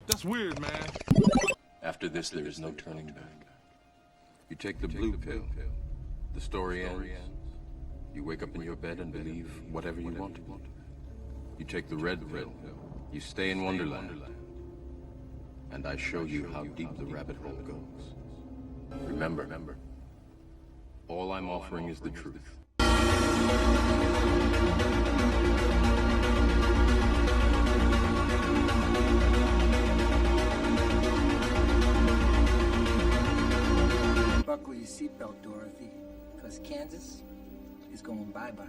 That's weird, man. After this, there is no turning back. You take the blue pill. The story ends. You wake up in your bed and believe whatever you want to. You take the red pill. You stay in Wonderland. And I show you how deep the rabbit hole goes. Remember, all I'm offering is the truth. Buckle your seatbelt, Dorothy, because Kansas is going bye-bye.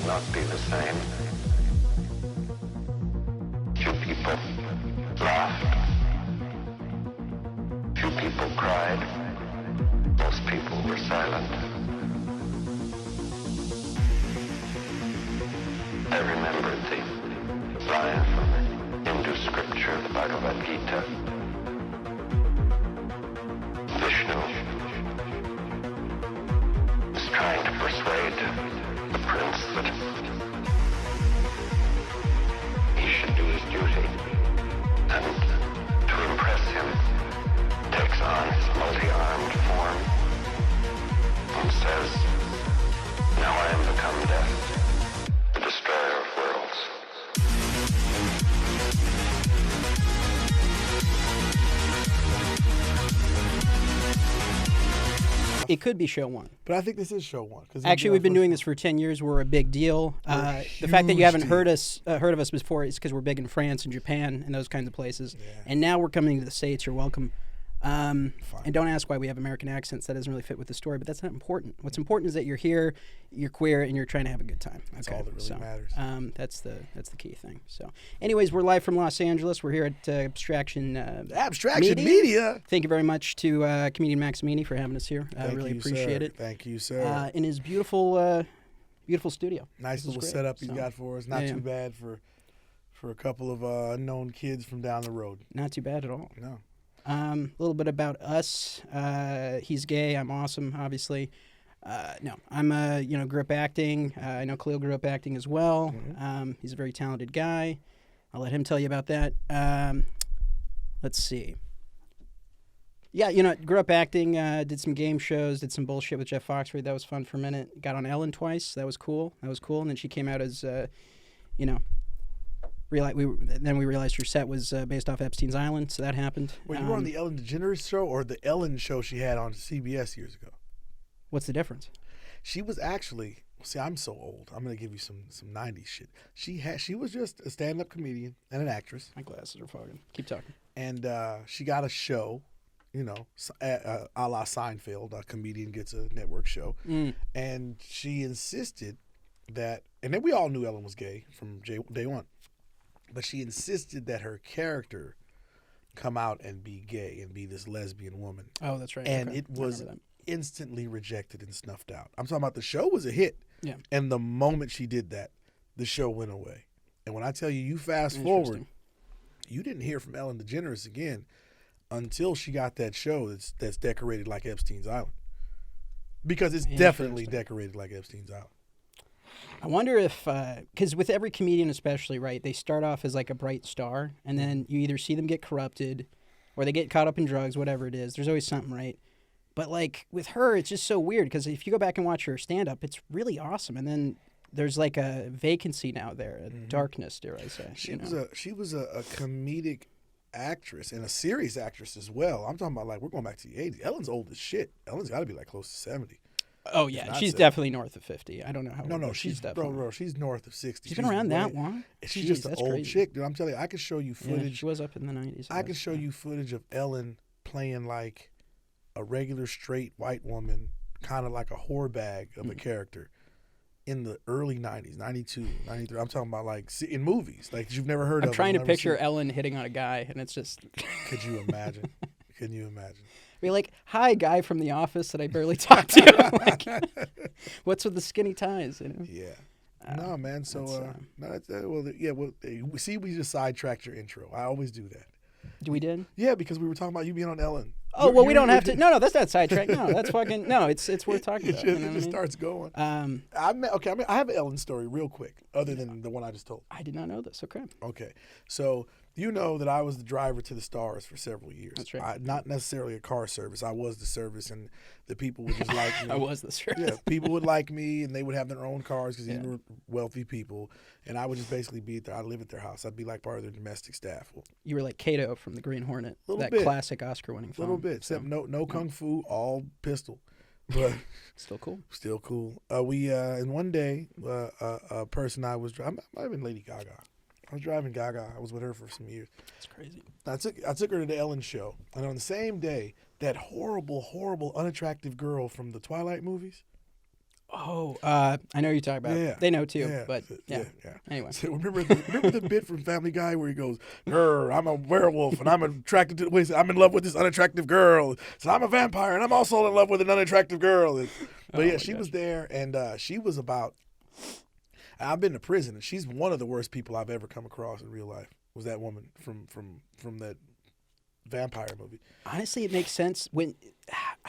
Not be the same. Few people laughed. Few people cried. Most people were silent. I remembered the line from the Hindu scripture, the Bhagavad Gita. Vishnu is trying to persuade the prince that he should do his duty, and to impress him takes on his multi-armed form and says, "Now I am become death, the destroyer of worlds." It could be show one. But I think this is show one. Actually, we've been doing this for 10 years. We're a big deal. The fact that you haven't heard of us before is because we're big in France and Japan and those kinds of places. Yeah. And now we're coming to the States. You're welcome. And don't ask why we have American accents. That doesn't really fit with the story, but that's not important. What's important is that you're here, you're queer, and you're trying to have a good time. That's all that really matters. That's the key thing. So, anyways, we're live from Los Angeles. We're here at Abstraction Media. Thank you very much to comedian Maximini for having us here. I really appreciate it. Thank you, sir. In his beautiful studio. Nice little setup he's got for us. Not too bad for a couple of unknown kids from down the road. Not too bad at all. No. A little bit about us. He's gay. I'm awesome, obviously. No, I'm grew up acting. I know Kahlil grew up acting as well. Mm-hmm. He's a very talented guy. I'll let him tell you about that. Let's see. Yeah, grew up acting. Did some game shows. Did some bullshit with Jeff Foxworthy. That was fun for a minute. Got on Ellen twice. That was cool. And then she came out as, Then we realized her set was based off Epstein's Island, so that happened. Wait, you were on the Ellen DeGeneres show or the Ellen show she had on CBS years ago? What's the difference? She was actually, see, I'm so old. I'm going to give you some 90s shit. She was just a stand-up comedian and an actress. My glasses are fogging. Keep talking. And she got a show, a la Seinfeld. A comedian gets a network show. Mm. And she insisted that, and then we all knew Ellen was gay from day one. But she insisted that her character come out and be gay and be this lesbian woman. Oh, that's right. And it was instantly rejected and snuffed out. I'm talking about the show was a hit. Yeah. And the moment she did that, the show went away. And when I tell you fast forward, you didn't hear from Ellen DeGeneres again until she got that show that's decorated like Epstein's Island. Because it's definitely decorated like Epstein's Island. I wonder if, because with every comedian especially, right, they start off as like a bright star, and then you either see them get corrupted, or they get caught up in drugs, whatever it is. There's always something, right? But like with her, it's just so weird, because if you go back and watch her stand-up, it's really awesome, and then there's like a vacancy now there, a darkness, dare I say. She was a comedic actress and a serious actress as well. I'm talking about, like, we're going back to the 80s. Ellen's old as shit. Ellen's got to be like close to 70. Oh yeah, not she's 70. definitely north of 50. I don't know how. No, old, no, but she's definitely. bro, she's north of 60. She's been around that way- long. She's Jeez, just an that's old crazy. chick, dude. I'm telling you, I could show you Yeah, footage. she was up in the 90s. I could show you footage of Ellen playing like a regular straight white woman, kind of like a whore bag of a character in the early 90s, 92, 93. I'm talking about like in movies, like you've never heard of. I'm trying to never picture seen. Ellen hitting on a guy, and it's just Could you imagine? Can you imagine? be like, "Hi, guy from the office that I barely talked to." Like, what's with the skinny ties? You know? Yeah. No, man. So, that's, we see, we just sidetracked your intro. I always do that. We did. Yeah, because we were talking about you being on Ellen. Oh well, we don't have to. No, that's not sidetrack. No, that's fucking. No, it's worth talking It about. just, You know it what I just mean? starts going. Um, I have an Ellen story real quick, other than the one I just told. I did not know this. Okay. Okay, so you know that I was the driver to the stars for several years. That's right. Not necessarily a car service. I was the service, and the people would just like me. I was the service. Yeah, people would like me, and they would have their own cars because these were wealthy people, and I would just basically be there. I'd live at their house. I'd be like part of their domestic staff. Well, You were like Kato from the Green Hornet, Little that bit. classic Oscar-winning a film. little bit, except no kung fu, all pistol, but Still cool. still cool. And one day, a person I was driving, might have been Lady Gaga. I was driving Gaga. I was with her for some years. It's crazy. I took her to the Ellen show, and on the same day, that horrible, unattractive girl from the Twilight movies. Oh, I know who you're talking about. Yeah. They know too, Yeah. but yeah. Yeah. Anyway. So remember the bit from Family Guy where he goes, "Grr, I'm a werewolf and I'm attracted to. Wait, I'm in love with this unattractive girl. So I'm a vampire and I'm also in love with an unattractive girl." But yeah, she was there, and she was about. I've been to prison, and she's one of the worst people I've ever come across in real life. Was that woman from that vampire movie? Honestly, it makes sense when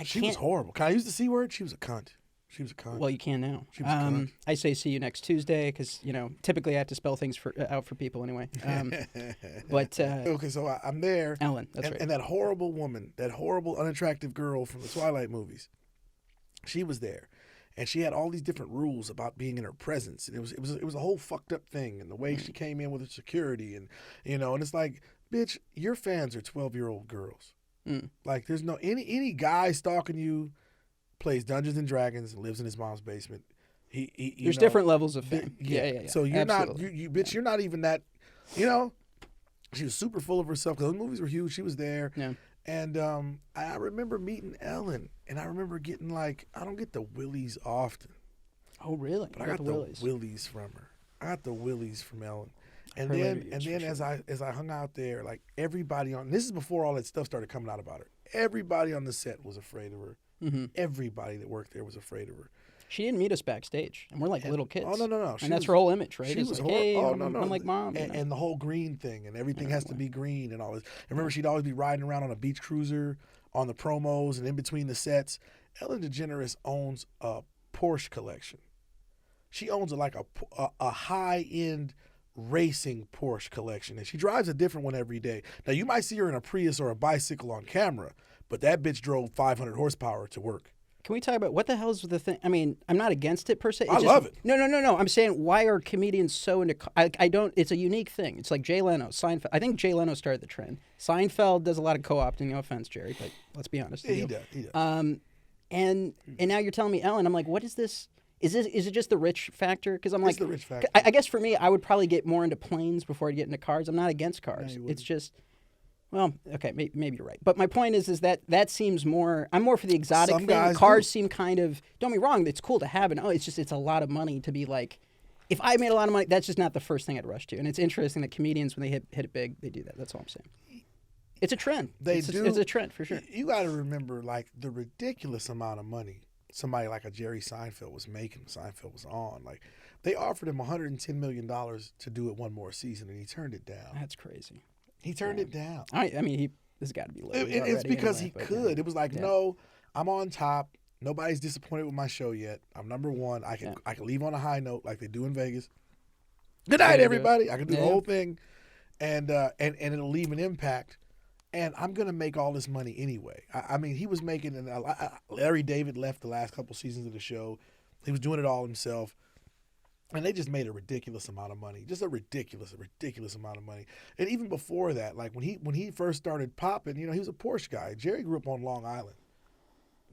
She was horrible. Can I use the C word? She was a cunt. She was a cunt. Well, you can now. She was a cunt. I say see you next Tuesday because typically I have to spell things out for people anyway. But Okay, so I'm there. Ellen, that's right. And that horrible woman, that horrible unattractive girl from the Twilight movies, she was there, and she had all these different rules about being in her presence, and it was a whole fucked up thing, and the way she came in with her security, and and it's like, bitch, your fans are 12-year-old girls. Like, there's no any guy stalking you, plays Dungeons and Dragons, and lives in his mom's basement. There's different levels of fame. Yeah. So you're Absolutely. not, you bitch, you're not even that, She was super full of herself because those movies were huge. She was there. Yeah. And I remember meeting Ellen, and I remember getting like, I don't get the willies often, Oh, really? but I got the willies from her. I got the willies from Ellen. And Her then, later and years, then for as I hung out there, like everybody on, this is before all that stuff started coming out about her. Everybody on the set was afraid of her. Mm-hmm. Everybody that worked there was afraid of her. She didn't meet us backstage, and we're like little kids. Oh, no. And that's her whole image, right? She It's was like, horrible. hey, I'm like mom. And the whole green thing, and everything has to be green and all this. I remember she'd always be riding around on a beach cruiser on the promos and in between the sets. Ellen DeGeneres owns a Porsche collection. She owns a high-end racing Porsche collection, and she drives a different one every day. Now, you might see her in a Prius or a bicycle on camera, but that bitch drove 500 horsepower to work. Can we talk about what the hell is the thing? I mean, I'm not against it per se. I love it. No. I'm saying, why are comedians so into? I don't. It's a unique thing. It's like Jay Leno, Seinfeld. I think Jay Leno started the trend. Seinfeld does a lot of co-opting. No offense, Jerry, but let's be honest. Yeah, he does. And now you're telling me, Ellen. I'm like, what is this? Is it just the rich factor? Because I'm like, the rich factor. I guess for me, I would probably get more into planes before I'd get into cars. I'm not against cars. you It's just. Well, okay, maybe you're right, but my point is that seems more. I'm more for the exotic Some thing. guys Cars do. seem kind of. Don't get me wrong, it's cool to have, and it's a lot of money to be like. If I made a lot of money, that's just not the first thing I'd rush to, and it's interesting that comedians, when they hit it big, they do that. That's all I'm saying. It's a trend. It's a trend for sure. You got to remember, like, the ridiculous amount of money somebody like a Jerry Seinfeld was making when Seinfeld was on. Like, they offered him $110 million to do it one more season, and he turned it down. That's crazy. He turned it down. I mean, this has got to be low. It's because anyway, he could. Yeah. It was like, Yeah. no, I'm on top. Nobody's disappointed with my show yet. I'm number one. I can leave on a high note like they do in Vegas. Good night, everybody. I can do the whole thing, and it'll leave an impact. And I'm gonna make all this money anyway. I mean, he was making. Larry David left the last couple seasons of the show. He was doing it all himself. And they just made a ridiculous amount of money, just a ridiculous amount of money. And even before that, like when he first started popping, he was a Porsche guy. Jerry grew up on Long Island.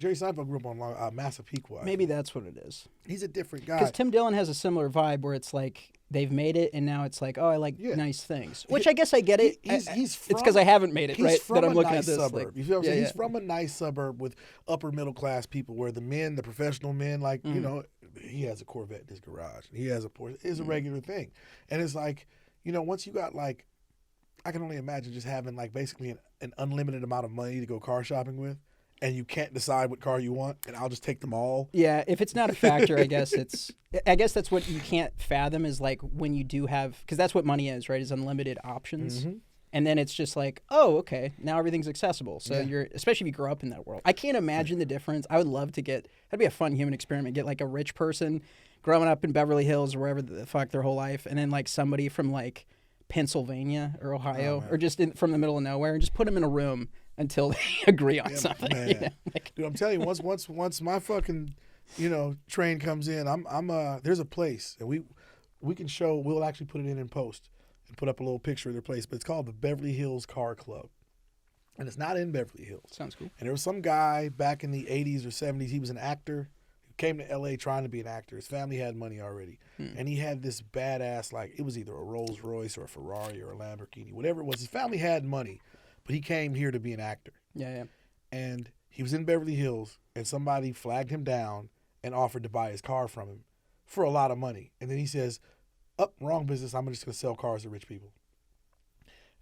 Jerry Seinfeld grew up on Massapequa. Maybe that's what it is. He's a different guy. Because Tim Dillon has a similar vibe where it's like they've made it, and now it's like, oh, I like nice things. Which I guess I get it. It's because I haven't made it, right? That I'm looking at this. Suburb. Like, you feel what I'm saying? He's from a nice suburb with upper middle class people, where the men, the professional men, like you know, he has a Corvette in his garage. He has a Porsche. It's a regular thing, and it's like, you know, once you got like, I can only imagine just having like basically an unlimited amount of money to go car shopping with. And you can't decide what car you want, and I'll just take them all. Yeah, if it's not a factor, I guess that's what you can't fathom is like when you do have, because that's what money is, right? Is unlimited options, and then it's just like, oh, okay, now everything's accessible. So you're, especially if you grow up in that world. I can't imagine the difference. I would love to that'd be a fun human experiment. Get like a rich person growing up in Beverly Hills or wherever the fuck their whole life, and then like somebody from like Pennsylvania or Ohio or just from the middle of nowhere, and just put them in a room until they agree on something. Man. You know? Dude, I'm telling you, once my fucking, you know, train comes in, there's a place, and we can show. We'll actually put it in post and put up a little picture of their place. But it's called the Beverly Hills Car Club, and it's not in Beverly Hills. Sounds cool. And there was some guy back in the 80s or 70s. He was an actor. He came to L.A. trying to be an actor. His family had money already, and he had this badass, like, it was either a Rolls Royce or a Ferrari or a Lamborghini, whatever it was. His family had money. But he came here to be an actor. Yeah. And he was in Beverly Hills, and somebody flagged him down and offered to buy his car from him for a lot of money. And then he says, wrong business. I'm just going to sell cars to rich people.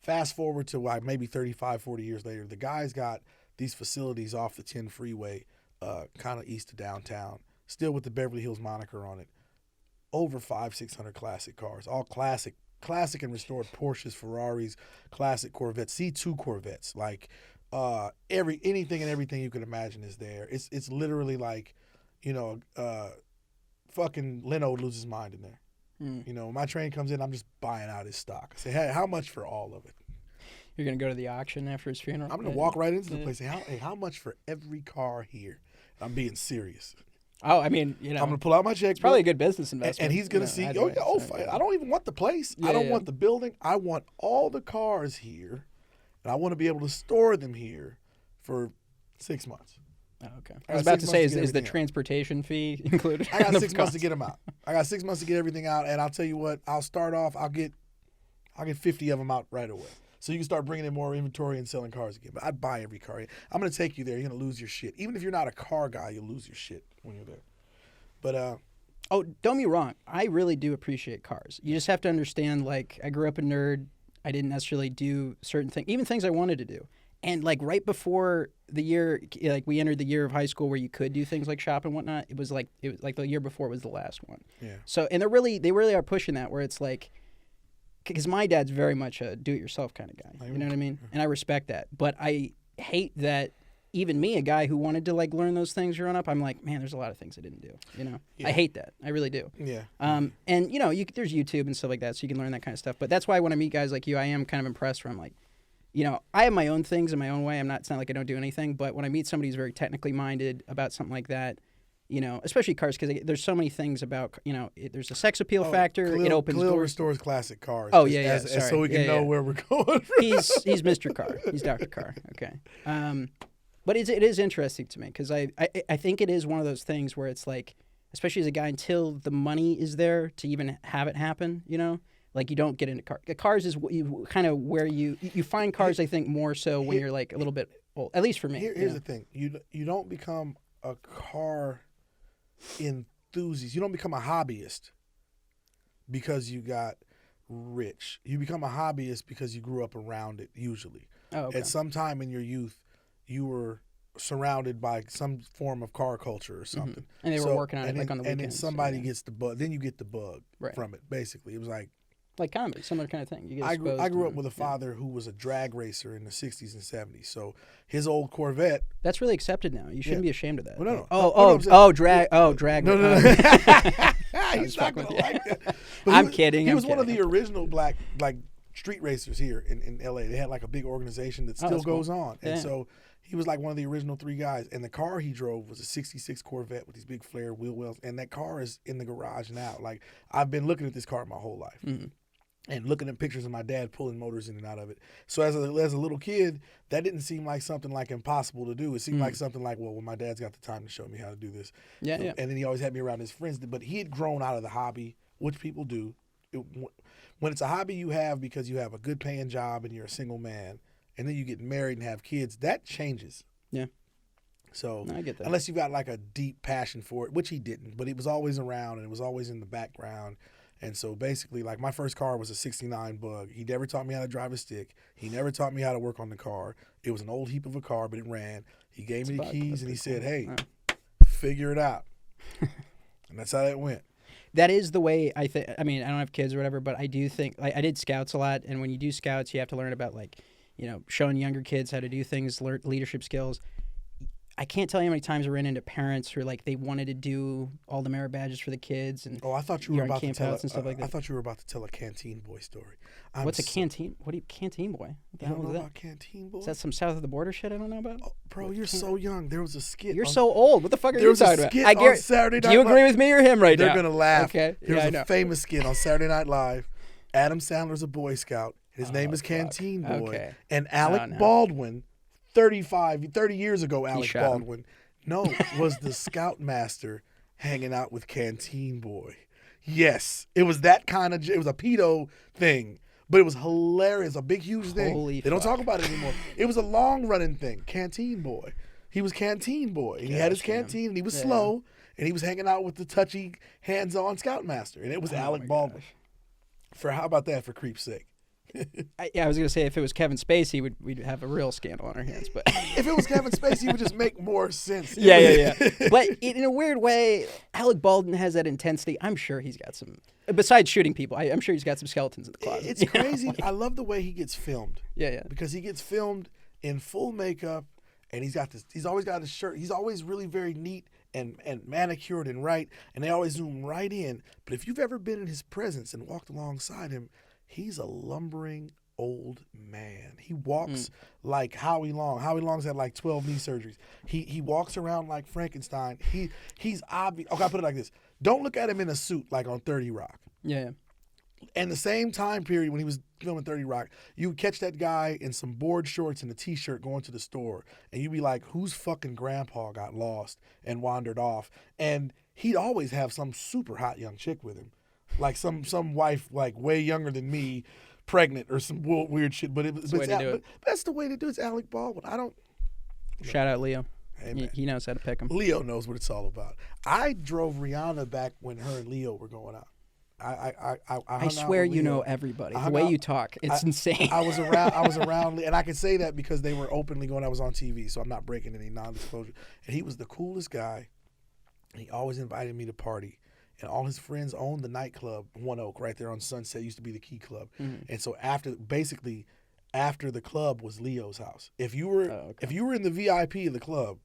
Fast forward to like maybe 35, 40 years later, the guy's got these facilities off the 10 freeway, kind of east of downtown, still with the Beverly Hills moniker on it. Over 500-600 classic cars, all classic and restored Porsches, Ferraris, classic Corvettes, C2 Corvettes, like anything and everything you could imagine is there. It's literally like, you know, fucking Leno would lose his mind in there. You know, when my train comes in, I'm just buying out his stock. I say, hey, how much for all of it? You're gonna go to the auction after his funeral? I'm gonna walk right into the place and say, how much for every car here? I'm being serious. Oh, I mean, you know, I'm gonna pull out my check. It's probably a good business investment. And he's gonna see. I don't even want the place. I don't want the building. I want all the cars here, and I want to be able to store them here for 6 months. Oh, okay. I was about to say, is the transportation fee included? I got 6 months to get them out. I got 6 months to get everything out, and I'll tell you what. I'll start off. I'll get 50 of them out right away. So you can start bringing in more inventory and selling cars again. But I'd buy every car. I'm going to take you there. You're going to lose your shit. Even if you're not a car guy, you'll lose your shit when you're there. But oh, don't get me wrong. I really do appreciate cars. You just have to understand, like, I grew up a nerd. I didn't necessarily do certain things, even things I wanted to do. And, like, right before the year, like, we entered the year of high school where you could do things like shop and whatnot, it was like the year before was the last one. Yeah. So, and they really are pushing that where it's like, because my dad's very much a do-it-yourself kind of guy. You know what I mean? And I respect that. But I hate that even me, a guy who wanted to, like, learn those things growing up, I'm like, man, there's a lot of things I didn't do, you know? Yeah. I hate that. I really do. Yeah. And, you know, there's YouTube and stuff like that, so you can learn that kind of stuff. But that's why when I meet guys like you, I am kind of impressed where I'm like, you know, I have my own things in my own way. It's not like I don't do anything. But when I meet somebody who's very technically minded about something like that, you know, especially cars, because there's so many things about, you know, there's a sex appeal factor. Khalil, it opens doors. Restores classic cars. Oh, yeah. Sorry. So we can know where we're going. He's Mr. Car. He's Dr. Car. Okay. But it is interesting to me because I think it is one of those things where it's like, especially as a guy, until the money is there to even have it happen, you know, like you don't get into cars. Cars is kind of where you find cars, I think, more so when you're like a little bit old, at least for me. Here's the thing. You don't become a car enthusiast. You don't become a hobbyist because you got rich. You become a hobbyist because you grew up around it, usually. Oh, okay. At some time in your youth, you were surrounded by some form of car culture or something. And they were working on it like on the weekends. And then somebody gets the bug. Then you get the bug from it, basically. It was like comedy, similar kind of thing. You get I grew up with a father who was a drag racer in the 60s and 70s. So his old Corvette. That's really accepted now. You shouldn't be ashamed of that. Well, no. Drag. No. He's not going to like that. I'm kidding. He was one of the original black, like, street racers here in L.A. They had like a big organization that still goes on. And so he was like one of the original 3 guys. And the car he drove was a 66 Corvette with these big flare wheel wells. And that car is in the garage now. Like, I've been looking at this car my whole life. Mm-hmm. and looking at pictures of my dad pulling motors in and out of it. So as a little kid, that didn't seem like something like impossible to do. It seemed like something like, well, my dad's got the time to show me how to do this. Yeah, So, yeah. And then he always had me around his friends. But he had grown out of the hobby, which people do. When it's a hobby you have because you have a good paying job and you're a single man, and then you get married and have kids, that changes. Yeah. So No, I get that. unless you've got like a deep passion for it, which he didn't, but it was always around and it was always in the background. And so basically, like my first car was a 69 Bug. He never taught me how to drive a stick. He never taught me how to work on the car. It was an old heap of a car, but it ran. He gave me the Bug. keys That's and he pretty said, cool. hey, figure it out. And that's how that went. That is the way I think. I mean, I don't have kids or whatever, but I do think I did scouts a lot. And when you do scouts, you have to learn about showing younger kids how to do things, learn leadership skills. I can't tell you how many times I ran into parents who they wanted to do all the merit badges for the kids and Oh, I thought you were you're on about to camp tell. outs and stuff like I that. thought you were about to tell a Canteen Boy story. What's a canteen? What do you canteen boy? What the You hell don't know is that? about Canteen Boy? Is that some south of the border shit I don't know about? Oh, bro, you're so young. There was a skit. You're on- so old. What the fuck are There you was a talking about? skit I on guarantee. Saturday Do Night you Live. agree with me or him right They're now? gonna laugh. Okay. There Yeah, I was know. a famous skit on Saturday Night Live. Adam Sandler's a Boy Scout. His name is fuck. Canteen Boy. Okay. And Alec no. Baldwin, 30 years ago, Alec shot him. Baldwin, was the scoutmaster hanging out with Canteen Boy. Yes, it was that kind of. It was a pedo thing, but it was hilarious. A big, huge thing. Holy They don't fuck. talk about it anymore. It was a long running thing. Canteen Boy. He was Canteen Boy. And he had his Gosh, damn. canteen, and he was Yeah. slow, and he was hanging out with the touchy, hands-on scoutmaster, and it was Alec my Baldwin. For how about that? For creep's sake. I was gonna say if it was Kevin Spacey, we'd have a real scandal on our hands. But If it was Kevin Spacey, it would just make more sense. yeah. But in a weird way, Alec Baldwin has that intensity. I'm sure he's got some. Besides shooting people, I'm sure he's got some skeletons in the closet. It's you know? crazy. I love the way he gets filmed. Yeah. Because he gets filmed in full makeup, and he's got this. He's always got his shirt. He's always really very neat and manicured and right, and they always zoom right in. But if you've ever been in his presence and walked alongside him, he's a lumbering old man. He walks like Howie Long. Howie Long's had like 12 knee surgeries. He walks around like Frankenstein. He's obvious. Okay, I'll put it like this. Don't look at him in a suit like on 30 Rock. Yeah. And the same time period when he was filming 30 Rock, you would catch that guy in some board shorts and a t-shirt going to the store, and you'd be like, whose fucking grandpa got lost and wandered off? And he'd always have some super hot young chick with him. Like some wife like way younger than me, pregnant or some weird shit. But the way to do it. that's the way to do it. It's Alec Baldwin. I don't. Shout out Leo. Hey, man. He knows how to pick them. Leo knows what it's all about. I drove Rihanna back when her and Leo were going out. I hung I out swear with you Leo. know everybody. I The hung way out- you talk, it's insane. I was around, and I can say that because they were openly going. I was on TV, so I'm not breaking any non-disclosure. And he was the coolest guy. And he always invited me to party. And all his friends owned the nightclub, One Oak, right there on Sunset. It used to be the Key Club. And so after the club was Leo's house. If you were in the VIP of the club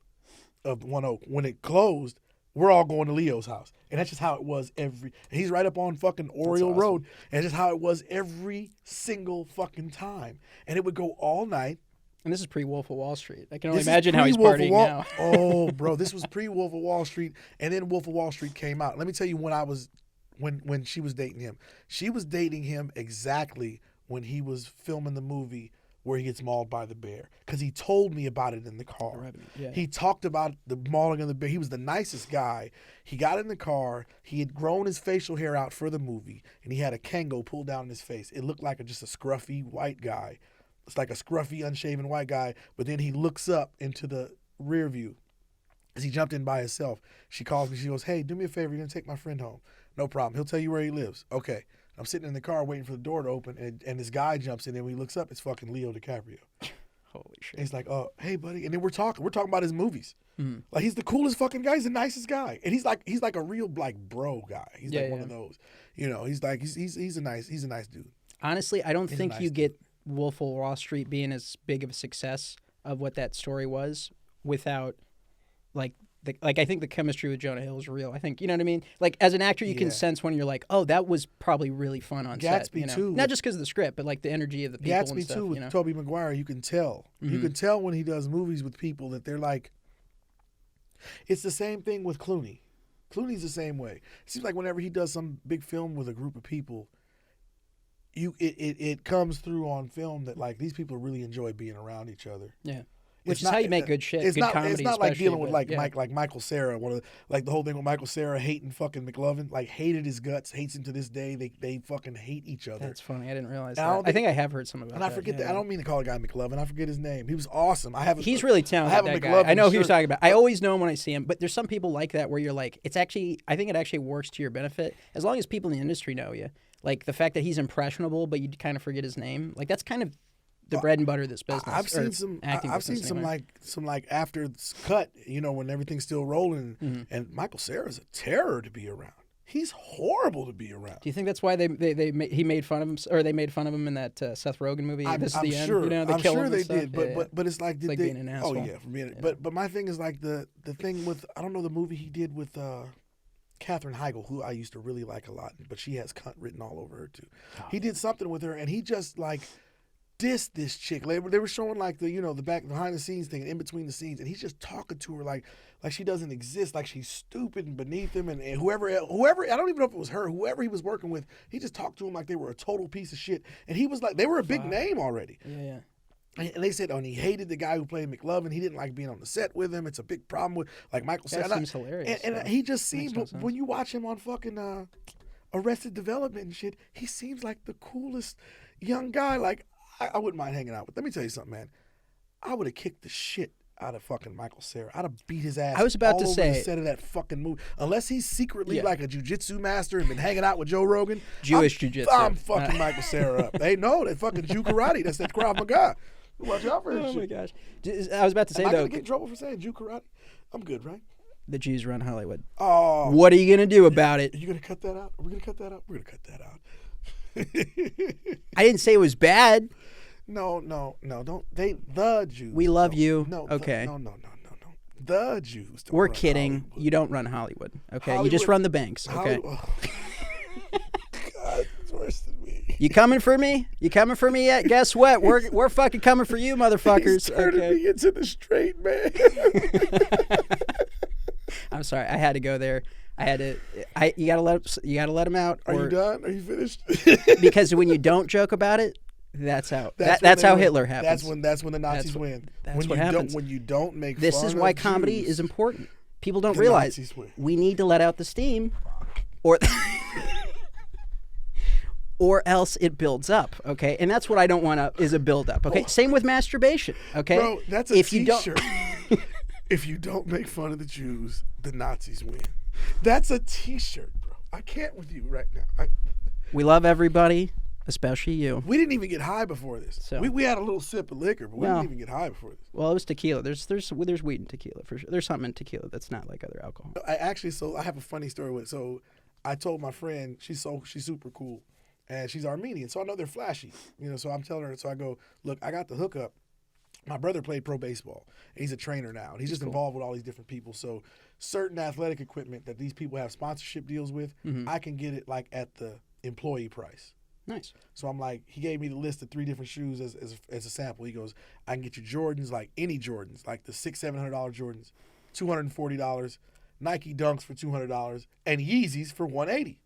of One Oak, when it closed, we're all going to Leo's house. And that's just how it was and he's right up on fucking Oriole awesome. Road. And that's just how it was every single fucking time. And it would go all night. And this is pre-Wolf of Wall Street. I can only This is imagine how he's pre-Wolf of partying Wall- now. Oh, bro, this was pre-Wolf of Wall Street, and then Wolf of Wall Street came out. Let me tell you when she was dating him. She was dating him exactly when he was filming the movie where he gets mauled by the bear, because he told me about it in the car. Revenant, yeah. He talked about the mauling of the bear. He was the nicest guy. He got in the car. He had grown his facial hair out for the movie, and he had a Kango pulled down his face. It looked like just a scruffy white guy. It's like a scruffy, unshaven white guy, but then he looks up into the rear view as he jumped in by himself. She calls me. She goes, hey, do me a favor. You're going to take my friend home. No problem. He'll tell you where he lives. Okay. I'm sitting in the car waiting for the door to open, and this guy jumps in, and when he looks up, it's fucking Leo DiCaprio. Holy shit. And he's like, oh, hey, buddy. And then we're talking about his movies. Like, he's the coolest fucking guy. He's the nicest guy. And he's like a real, like, bro guy. He's like one of those. You know, he's a nice dude. Honestly, I don't He's a think nice you dude. get Wolf of Wall Street being as big of a success of what that story was without, like I think the chemistry with Jonah Hill is real. I think, you know what I mean? Like, as an actor, you can Yeah. sense when you're like, oh, that was probably really fun on set. Gatsby, You know? too. Not just because of the script, but like the energy of the people and Gatsby stuff. too with You know? Tobey Maguire, you can tell. You can tell when he does movies with people that they're like. It's the same thing with Clooney. Clooney's the same way. It seems like whenever he does some big film with a group of people, it comes through on film that like these people really enjoy being around each other. Yeah. Which is how you make good shit. Good comedy, it's not like especially, dealing with but, like Michael Cera, one of like the whole thing with Michael Cera hating fucking McLovin, like hated his guts, hates him to this day. They fucking hate each other. That's funny. I didn't realize And that. I think I have heard some about And that. I forget yeah. that. I don't mean to call a guy McLovin. I forget his name. He was awesome. He's really talented. I have a that guy. McLovin I know who you're shirt. talking about. I always know him when I see him. But there's some people like that where you're like, it's actually. I think it actually works to your benefit as long as people in the industry know you. Like the fact that he's impressionable, but you kind of forget his name. Like that's kind of the bread and butter of this business. I've seen some. I've seen some like after it's cut. You know, when everything's still rolling, and Michael Cera's a terror to be around. He's horrible to be around. Do you think that's why he made fun of him, or they made fun of him in that Seth Rogen movie? This is the sure. end. You know, they I'm kill sure him they and stuff. did, but it's like, did like they, being an asshole. Oh yeah, for being, but my thing is like the thing with I don't know the movie he did with Katherine Heigl, who I used to really like a lot, but she has cunt written all over her too. He did something with her, and he just like dissed this chick. They were showing like the back behind the scenes thing and in between the scenes, and he's just talking to her like she doesn't exist, like she's stupid and beneath him, and whoever I don't even know if it was her, whoever he was working with, he just talked to him like they were a total piece of shit, and he was like they were a big name already. Yeah. And they said, and he hated the guy who played McLovin. He didn't like being on the set with him. It's a big problem with like Michael Cera. That seems hilarious. And he just seems, no sense. when you watch him on fucking Arrested Development and shit, he seems like the coolest young guy. Like I wouldn't mind hanging out with. Let me tell you something, man. I would have kicked the shit out of fucking Michael Cera. I'd have beat his ass. I was about all to over say the set of that fucking movie. Unless he's secretly like a jujitsu master and been hanging out with Joe Rogan. Jewish jujitsu. I'm fucking Michael Cera up. They know that fucking Jew karate. That's that Krav Maga. Watch out for that Oh shit. my gosh! I was about to say Am I though, gonna get in trouble for saying Jew karate? I'm good, right? the Jews run Hollywood. Oh, What are you gonna do about it? are you gonna cut that out? Are we gonna cut that out? We're gonna cut that out. I didn't say it was bad. No, don't the Jews. We love don't- you. No, Okay. No. The Jews. Don't We're run kidding. Hollywood. You don't run Hollywood. Okay. You Hollywood- just run the banks. Okay. Hollywood. God, it's worse than me. You coming for me? You coming for me yet? Guess what? We're fucking coming for you, motherfuckers. He's turning Okay. me into the straight man. I'm sorry. I had to go there. You gotta let him out. Are you done? Are you finished? Because when you don't joke about it, that's how when that's they how win. Hitler happens. That's when the Nazis That's what- win. that's when what you happens. When you don't make This fun is why of comedy Jews, is important. People don't the realize Nazis win. we need to let out the steam, or or else it builds up. Okay, and that's what I don't want to is a build up. Okay, same with masturbation. Okay, Bro, that's a if you don't. t-shirt. If you don't make fun of the Jews, the Nazis win. That's a t-shirt, bro. I can't with you right now. We love everybody, especially you. We didn't even get high before this. So- We had a little sip of liquor, but we Well- didn't even get high before this. Well, it was tequila. There's weed in tequila for sure. There's something in tequila that's not like other alcohol. I have a funny story with. So I told my friend she's super cool, and she's Armenian, so I know they're flashy. So I'm telling her. So I go, look, I got the hookup. My brother played pro baseball. And he's a trainer now, and he's just involved with all these different people. So certain athletic equipment that these people have sponsorship deals with, I can get it like at the employee price. Nice. So I'm like, he gave me the list of 3 different shoes as a sample. He goes, I can get you Jordans, like any Jordans, like the $600-700 Jordans, $240, Nike Dunks for $200, and Yeezys for $180.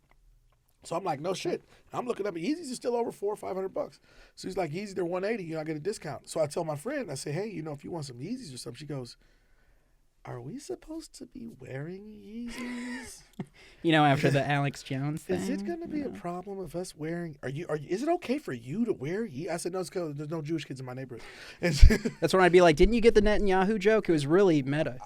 So I'm like, no shit. I'm looking up, Yeezys are still over $400 or $500. So he's like, Yeezys, they're $180. I get a discount. So I tell my friend, I say, hey, if you want some Yeezys or something, she goes, are we supposed to be wearing Yeezys? After the Alex Jones thing. Is it going to be a problem of us wearing? Is it okay for you to wear Yeezys? I said, no, it's because there's no Jewish kids in my neighborhood. And That's when I'd be like, didn't you get the Netanyahu joke? It was really meta.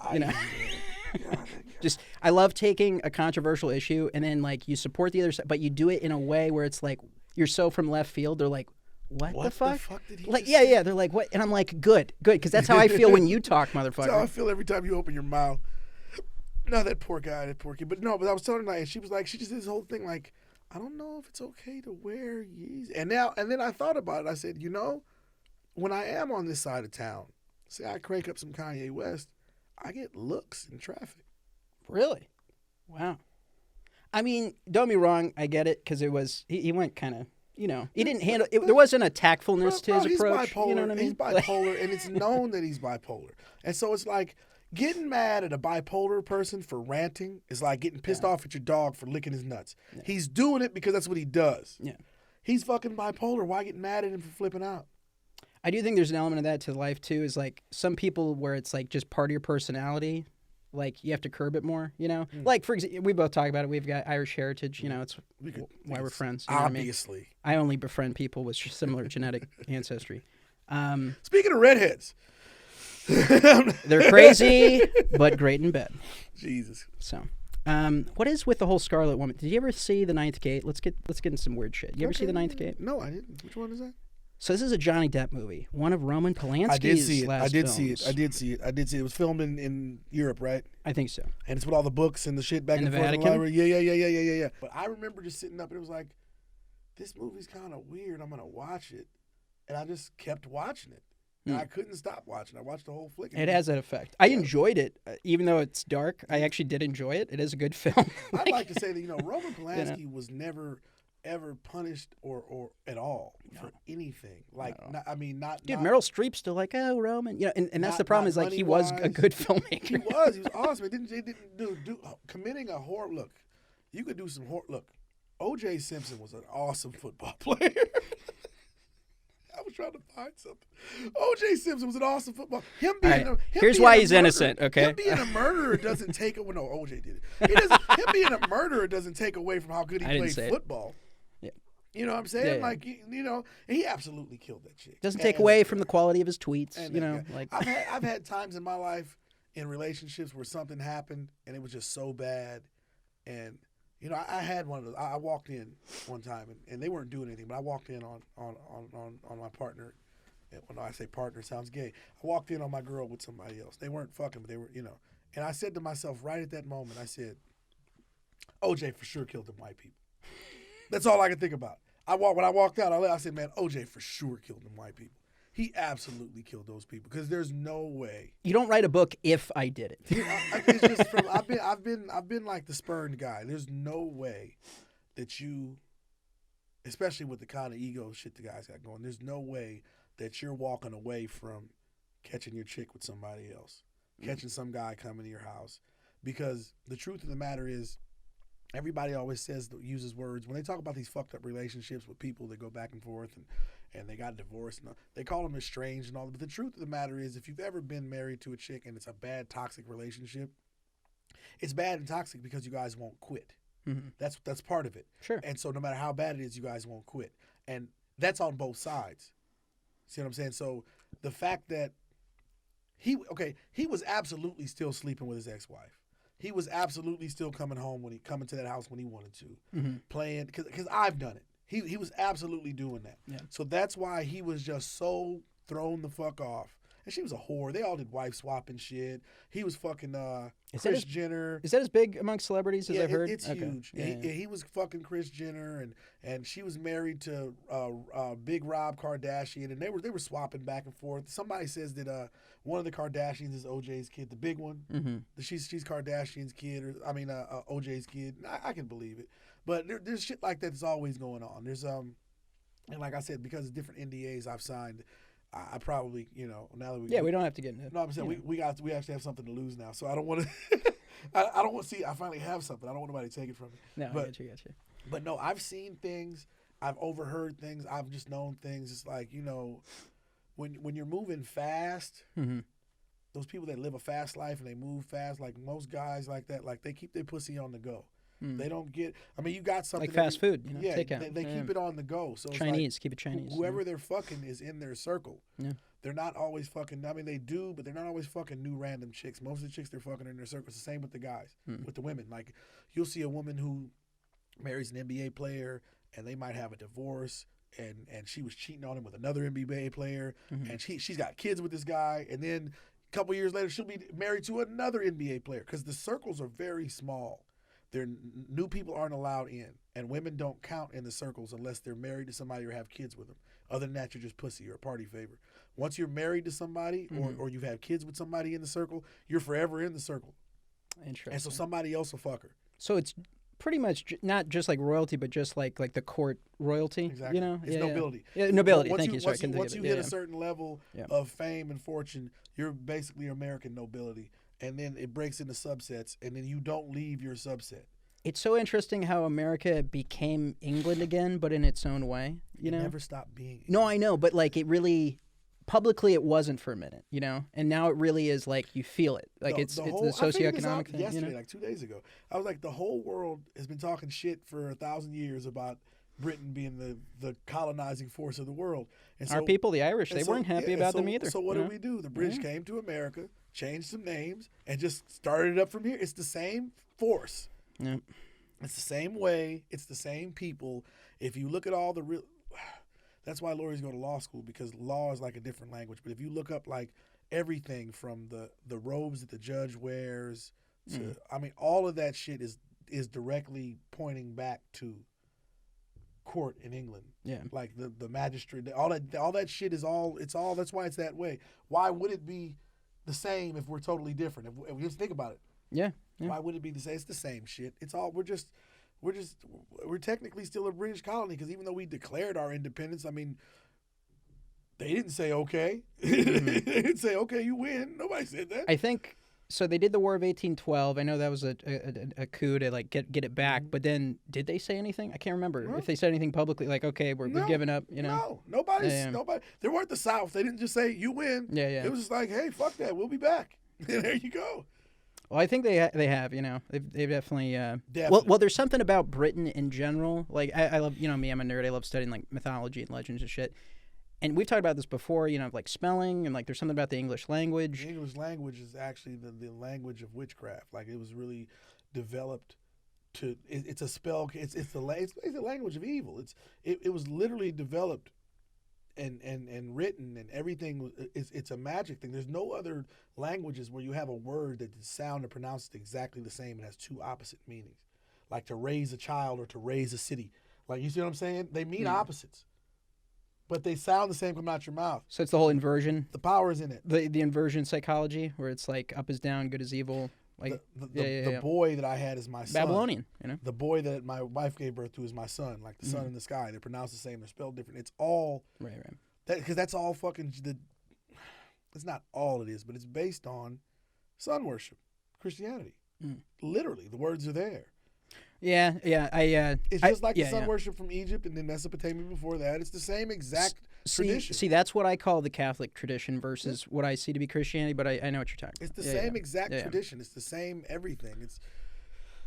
Just, I love taking a controversial issue and then like you support the other side, but you do it in a way where it's like you're so from left field. They're like, what the fuck? Did he Like, just yeah, say? They're like, what? And I'm like, good, because that's how I feel when you talk, That's how I motherfucker. feel every time you open your mouth. No, that poor kid. But I was telling her, and she was like, she just did this whole thing like, I don't know if it's okay to wear Yeezys. And then I thought about it. I said, when I am on this side of town, say I crank up some Kanye West, I get looks in traffic. Really? Wow. I mean, don't be wrong. I get it because it was he went kind of. He didn't handle it. There wasn't a tactfulness to his He's approach. bipolar. You know what I mean? He's bipolar, and it's known that he's bipolar. And so it's like getting mad at a bipolar person for ranting is like getting pissed off at your dog for licking his nuts. He's doing it because that's what he does. Yeah. He's fucking bipolar. Why get mad at him for flipping out? I do think there's an element of that to life too. Is like some people where it's like just part of your personality. Like you have to curb it more, you know. Like for example, we both talk about it. We've got Irish heritage, you know. It's why we're friends. You know what I mean? Obviously. I only befriend people with similar genetic ancestry. Speaking of redheads, They're crazy, but great in bed. Jesus. So, what is with the whole Scarlet Woman? Did you ever see The Ninth Gate? Let's get into some weird shit. You ever see The Ninth Gate? No, I didn't. Which one is that? So this is a Johnny Depp movie, one of Roman Polanski's I did see it. last I did films. see it. I did see it. I did see it. It was filmed in Europe, right? I think so. And it's with all the books and the shit back In and the forth. in the Vatican? library. Yeah. But I remember just sitting up and it was like, this movie's kind of weird. I'm gonna watch it, and I just kept watching it. And I couldn't stop watching. I watched the whole flick. It has that effect. I enjoyed it, even though it's dark. I actually did enjoy it. It is a good film. I'd like to say that Roman Polanski was never ever punished or at all for anything. Like, not Dude, not, Meryl Streep's still like, oh, Roman. You know, and that's Not- the problem not is like he was a money-wise. good filmmaker. He was awesome. He didn't do committing a horror. Look, you could do some horror. Look, O.J. Simpson was an awesome football player. I was trying to find something. O.J. Simpson was an awesome football. Him being All right. Here's why he's innocent, okay? Him being a murderer doesn't take away. No, O.J. did it. Him being a murderer doesn't take away from how good he I didn't played say it. football. Yeah. You know what I'm saying? Yeah. Like, and he absolutely killed that chick. Doesn't take And- away from the quality of his tweets. and You that know, guy. like I've had times in my life in relationships where something happened and it was just so bad, and I had one of those. I walked in one time and they weren't doing anything, but I walked in on my partner. And when I say partner, it sounds gay. I walked in on my girl with somebody else. They weren't fucking, but they were, And I said to myself right at that moment, I said, OJ for sure killed them white people. That's all I could think about. When I walked out, I said, man, OJ for sure killed them white people. He absolutely killed those people because there's no way. you don't write a book if I did it. It's just I've been like the spurned guy. There's no way that you, especially with the kind of ego shit the guys got going, there's no way that you're walking away from catching your chick with somebody else, catching some guy coming to your house, because the truth of the matter is, everybody always uses words when they talk about these fucked up relationships with people that go back and forth and they got divorced and they call them estranged and all. But the truth of the matter is, if you've ever been married to a chick and it's a bad toxic relationship, it's bad and toxic because you guys won't quit. Mm-hmm. That's part of it. Sure. And so no matter how bad it is, you guys won't quit. And that's on both sides. See what I'm saying? So the fact that he was absolutely still sleeping with his ex-wife. He was absolutely still coming to that house when he wanted to, playing, because I've done it. He was absolutely doing that. Yeah. So that's why he was just so thrown the fuck off. And she was a whore. They all did wife swapping shit. He was fucking Kris Jenner. Is that as big among celebrities as I've heard? It's Okay. huge. Yeah, yeah. He was fucking Kris Jenner, and she was married to Big Rob Kardashian, and they were swapping back and forth. Somebody says that one of the Kardashians is OJ's kid, the big one. Mm-hmm. She's Kardashian's kid, or OJ's kid. I can believe it, but there's shit like that that's always going on. There's and like I said, because of different NDAs I've signed, I probably, now that We don't have to get into. no, I'm saying we actually have something to lose now, so I don't want to. I don't want to see. I finally have something. I don't want nobody to take it from me. No, but, I got you. But no, I've seen things. I've overheard things. I've just known things. It's like, when you're moving fast, Mm-hmm. those people that live a fast life and they move fast, like most guys like that, like they keep their pussy on the go. They don't get. I mean, you got something Like fast food, Yeah, takeout. they keep it on the go. So it's like, Chinese, keep it Chinese. whoever they're fucking is in their circle. Yeah. They're not always fucking. I mean, they do, but they're not always fucking new random chicks. Most of the chicks they're fucking are in their circle. It's the same with the guys, with the women. Like, you'll see a woman who marries an NBA player, and they might have a divorce, and she was cheating on him with another NBA player, and she's got kids with this guy, and then a couple years later she'll be married to another NBA player, because the circles are very small. New people aren't allowed in, and women don't count in the circles unless they're married to somebody or have kids with them. Other than that, you're just pussy. You're a party favor. Once you're married to somebody or you've had kids with somebody in the circle, you're forever in the circle. Interesting. And so somebody else will fuck her. So it's pretty much not just like royalty, but just like the court royalty. Exactly. It's nobility. Yeah, nobility. Once Thank you. Sorry, Once you it. hit a certain level Yeah. of fame and fortune, you're basically American nobility. And then it breaks into subsets, and then you don't leave your subset. It's so interesting how America became England again, but in its own way. You know, It never stopped being. no, I know, but like it really publicly it wasn't for a minute, you know, and now it really is. Like you feel it, like it's the I figured this out socioeconomic thing. yesterday, You know? like 2 days ago. I was like, the whole world has been talking shit for 1,000 years about Britain being the colonizing force of the world. And Our people, the Irish, and they so- weren't happy yeah, about so, them either. So what you did know? we do? The British came to America, changed some names, and just started it up from here. It's the same force. Yeah. It's the same way. It's the same people. If you look at all the real, that's why lawyers go to law school, because law is like a different language. But if you look up like everything from the robes that the judge wears to, I mean, all of that shit is directly pointing back to court in England. Yeah. Like the magistrate, all that shit is all. It's all. That's why it's that way. Why would it be the same if we're totally different? If we just think about it. Yeah. Yeah. Why would it be the same? It's the same shit. It's all. We're technically still a British colony, because even though we declared our independence, I mean, they didn't say okay. They didn't say okay, you win. Nobody said that. I think so. They did the War of 1812. I know that was a coup to like get it back. But then, did they say anything? I can't remember if they said anything publicly. Like, okay, we're giving up. You know? No, nobody. Yeah. They weren't the South. They didn't just say you win. Yeah, yeah. It was just like, hey, fuck that. We'll be back. There you go. Well, I think they have. You know, they've definitely. Definitely. Well, there's something about Britain in general. Like I love, you know, me. I'm a nerd. I love studying like mythology and legends and shit. And we've talked about this before. You know, like spelling and like there's something about the English language. The English language is actually the language of witchcraft. Like, it was really developed to. It's a spell. It's the language of evil. It was literally developed and written and everything. It's a magic thing. There's no other languages where you have a word that the sound and pronounced exactly the same and has two opposite meanings, like to raise a child or to raise a city. Like, you see what I'm saying? They mean opposites, but they sound the same coming out your mouth. So it's the whole inversion. The power is in it. The inversion psychology, where it's like up is down, good is evil. Like The boy that I had is my son. Babylonian, you know. The boy that my wife gave birth to is my son. Like the sun in the sky. They're pronounced the same. They're spelled different. It's all Right. because that's all fucking. It's not all it is, but it's based on sun worship, Christianity. Literally, the words are there. Yeah. It's just like the sun yeah. worship from Egypt and then Mesopotamia before that. It's the same exact tradition. See, that's what I call the Catholic tradition versus what I see to be Christianity. But I know what you're talking about. It's the same exact tradition. It's the same everything.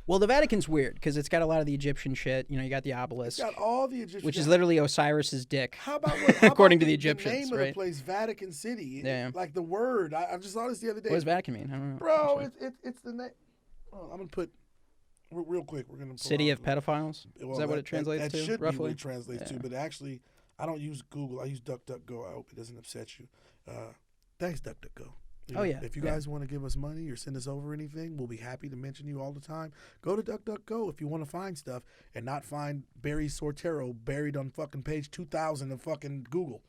Well, the Vatican's weird because it's got a lot of the Egyptian shit. You know, you got the obelisk, It's got all the Egyptian, which is literally Osiris's dick. How about according to the the Egyptians, name of right? the place, Vatican City. Yeah. Like the word. I just saw this the other day. What does Vatican mean? I don't know. Bro, actually. it's the name. Oh, I'm gonna put real quick. We're gonna pull City out of pedophiles. Well, Is that what it translates that to? should roughly? be what it translates to, but actually, I don't use Google. I use DuckDuckGo. I hope it doesn't upset you. Thanks, DuckDuckGo. Oh, yeah. If you guys want to give us money or send us over anything, we'll be happy to mention you all the time. Go to DuckDuckGo if you want to find stuff and not find Barry Sortero buried on fucking page 2000 of fucking Google.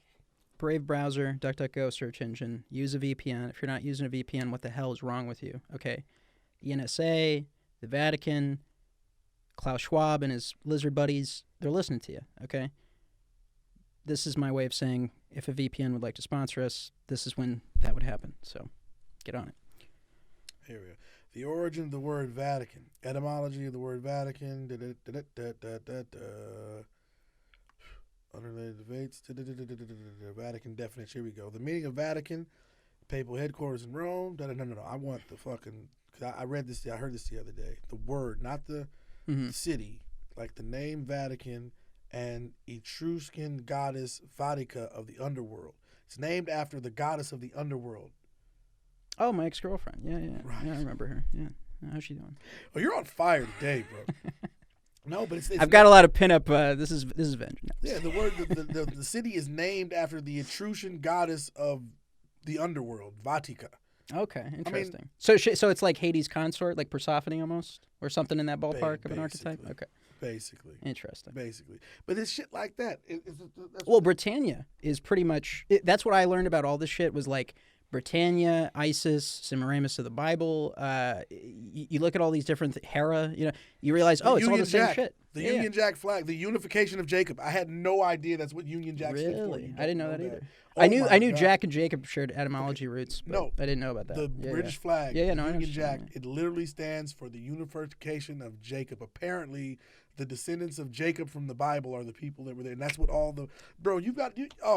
Brave browser, DuckDuckGo search engine. Use a VPN. If you're not using a VPN, what the hell is wrong with you? Okay. The NSA, the Vatican, Klaus Schwab and his lizard buddies, they're listening to you, okay? This is my way of saying if a VPN would like to sponsor us, this is when that would happen. So get on it. Here we go. The origin of the word Vatican. Etymology of the word Vatican. Unrelated debates. Vatican definition. Here we go. The meaning of Vatican, papal headquarters in Rome. No. I want the fucking. Cause I read this. I heard this the other day. The word, not the city. Like the name Vatican and Etruscan goddess Vatica of the underworld. It's named after the goddess of the underworld. Oh, my ex-girlfriend. Yeah. Right. Yeah, I remember her. Yeah. How's she doing? Oh, you're on fire today, bro. No, but it's I've got a lot of pinup. This is vengeance. Yeah, the word the city is named after the Etruscan goddess of the underworld, Vatica. Okay, interesting. So it's like Hades' consort, like Persephone almost, or something in that ballpark of an archetype. Okay, basically. Interesting. Basically, but it's shit like that. Well, Britannia is pretty much. That's what I learned about all this shit. Was like Britannia, ISIS, Semiramis of the Bible. You look at all these different Hera. You realize, it's all Union the same Jack, shit. The Yeah, Union Jack flag, the unification of Jacob. I had no idea that's what Union Jack stood for. Really, You I didn't know don't that either. Oh I knew my knew God. Jack and Jacob shared etymology roots, but No, I didn't know about that. The Yeah, British yeah. flag, Yeah, no, I Union Jack, understand, it literally stands for the unification of Jacob. Apparently, the descendants of Jacob from the Bible are the people that were there, and that's what all the bro.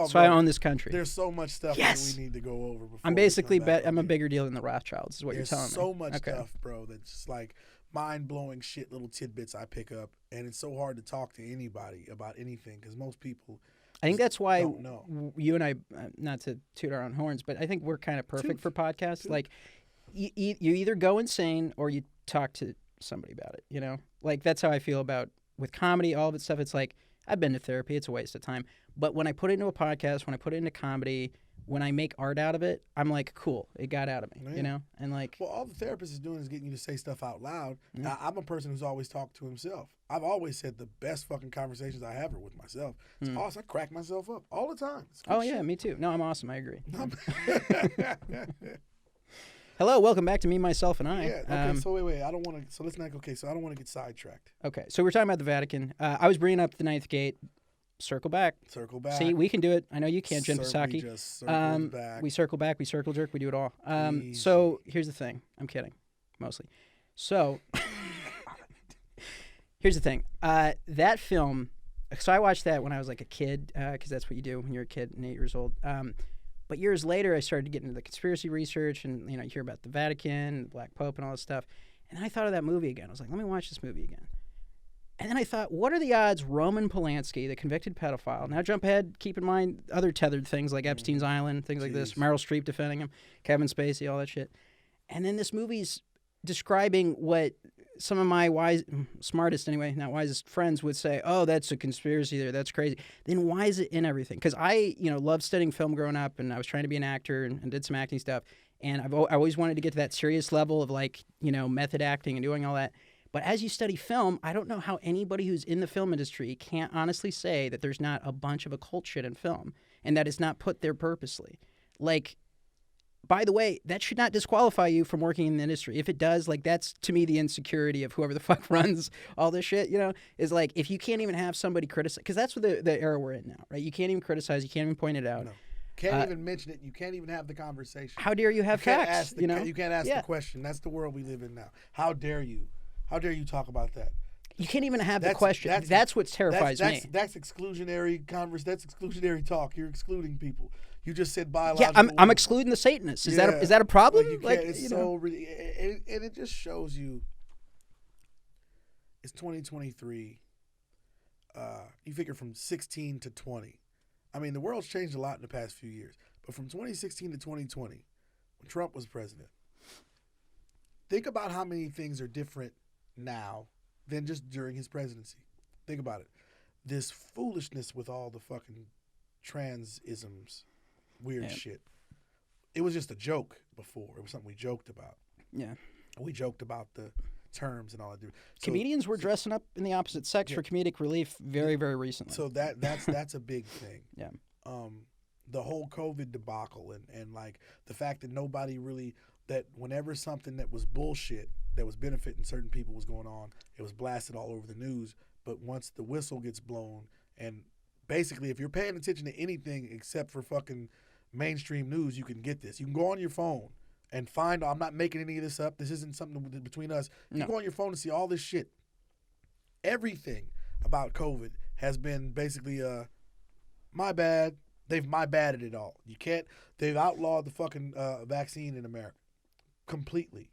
So I own this country. There's so much stuff Yes! that we need to go over. Before I'm we basically come back I'm a on bigger deal than the Rothschilds, is what There's you're telling me. so much Okay. stuff, bro, that's just like mind-blowing shit, little tidbits I pick up, and it's so hard to talk to anybody about anything because most people. I think that's why don't know. you and I, not to toot our own horns, but I think we're kind of perfect for podcasts. Like, you either go insane or you talk to somebody about it. Like that's how I feel about with comedy, all of its stuff. It's like I've been to therapy; it's a waste of time. But when I put it into a podcast, when I put it into comedy, when I make art out of it, I'm like, cool, it got out of me. Yeah. And like, Well, all the therapist is doing is getting you to say stuff out loud. I'm a person who's always talked to himself. I've always said the best fucking conversations I have are with myself. It's awesome. I crack myself up all the time. It's good yeah, shit. me too. No, I'm awesome. I agree. Hello, welcome back to Me, Myself, and I. Yeah. Okay. So wait. I don't want to. So let's not. Okay. So I don't want to get sidetracked. Okay, so we're talking about the Vatican. I was bringing up the Ninth Gate. Circle back. Circle back. See, we can do it. I know you can't, Jen We Psaki. just circled back. We circle back. We circle jerk. We do it all. Easy. So here's the thing. I'm kidding, mostly. So here's the thing. That film. So I watched that when I was like a kid, because that's what you do when you're a kid and 8 years old. But years later, I started to get into the conspiracy research, and you hear about the Vatican, the Black Pope, and all this stuff. And then I thought of that movie again. I was like, let me watch this movie again. And then I thought, what are the odds Roman Polanski, the convicted pedophile, now jump ahead, keep in mind other tethered things like Epstein's Island, things like this, Meryl Streep defending him, Kevin Spacey, all that shit. And then this movie's describing what some of my smartest anyway, not wisest friends would say, oh, that's a conspiracy there, that's crazy. Then why is it in everything? Because I, loved studying film growing up, and I was trying to be an actor and did some acting stuff. And I always wanted to get to that serious level of method acting and doing all that. But as you study film, I don't know how anybody who's in the film industry can't honestly say that there's not a bunch of occult shit in film and that it's not put there purposely. Like, by the way, that should not disqualify you from working in the industry. If it does, that's to me the insecurity of whoever the fuck runs all this shit, is like if you can't even have somebody criticize, because that's what the era we're in now, right? You can't even criticize, you can't even point it out. No. Can't even mention it. You can't even have the conversation. How dare you have facts? You can't ask the question. That's the world we live in now. How dare you? How dare you talk about that? You can't even have the question. That's what terrifies me. That's exclusionary That's exclusionary talk. You're excluding people. You just said biological. Yeah, I'm excluding the Satanists. Is that a problem? It's so really, and it just shows you. It's 2023. You figure from 16 to 20. I mean, the world's changed a lot in the past few years, but from 2016 to 2020, when Trump was president, think about how many things are different now than just during his presidency. Think about it. This foolishness with all the fucking trans-isms, weird shit. It was just a joke before. It was something we joked about. Yeah. We joked about the terms and all that. Comedians were dressing up in the opposite sex for comedic relief very, very recently. So that's a big thing. Yeah. The whole COVID debacle and like the fact that nobody really, that whenever something that was bullshit that was benefiting certain people was going on, it was blasted all over the news. But once the whistle gets blown, and basically if you're paying attention to anything except for fucking mainstream news, you can get this. You can go on your phone and find, I'm not making any of this up, this isn't something between us. You go on your phone and see all this shit. Everything about COVID has been basically my bad. They've my badded it all. They've outlawed the fucking vaccine in America completely.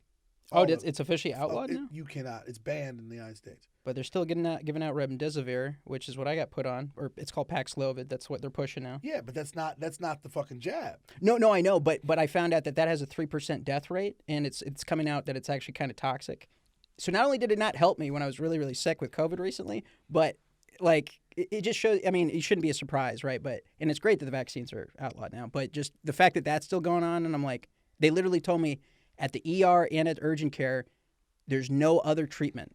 It's officially outlawed now? You cannot. It's banned in the United States. But they're still giving out remdesivir, which is what I got put on, or it's called Paxlovid. That's what they're pushing now. Yeah, but that's not the fucking jab. No, I know, but I found out that has a 3% death rate, and it's coming out that it's actually kind of toxic. So not only did it not help me when I was really, really sick with COVID recently, but it just shows. I mean, it shouldn't be a surprise, right? And it's great that the vaccines are outlawed now, but just the fact that that's still going on, and I'm like, they literally told me at the ER and at urgent care, there's no other treatment.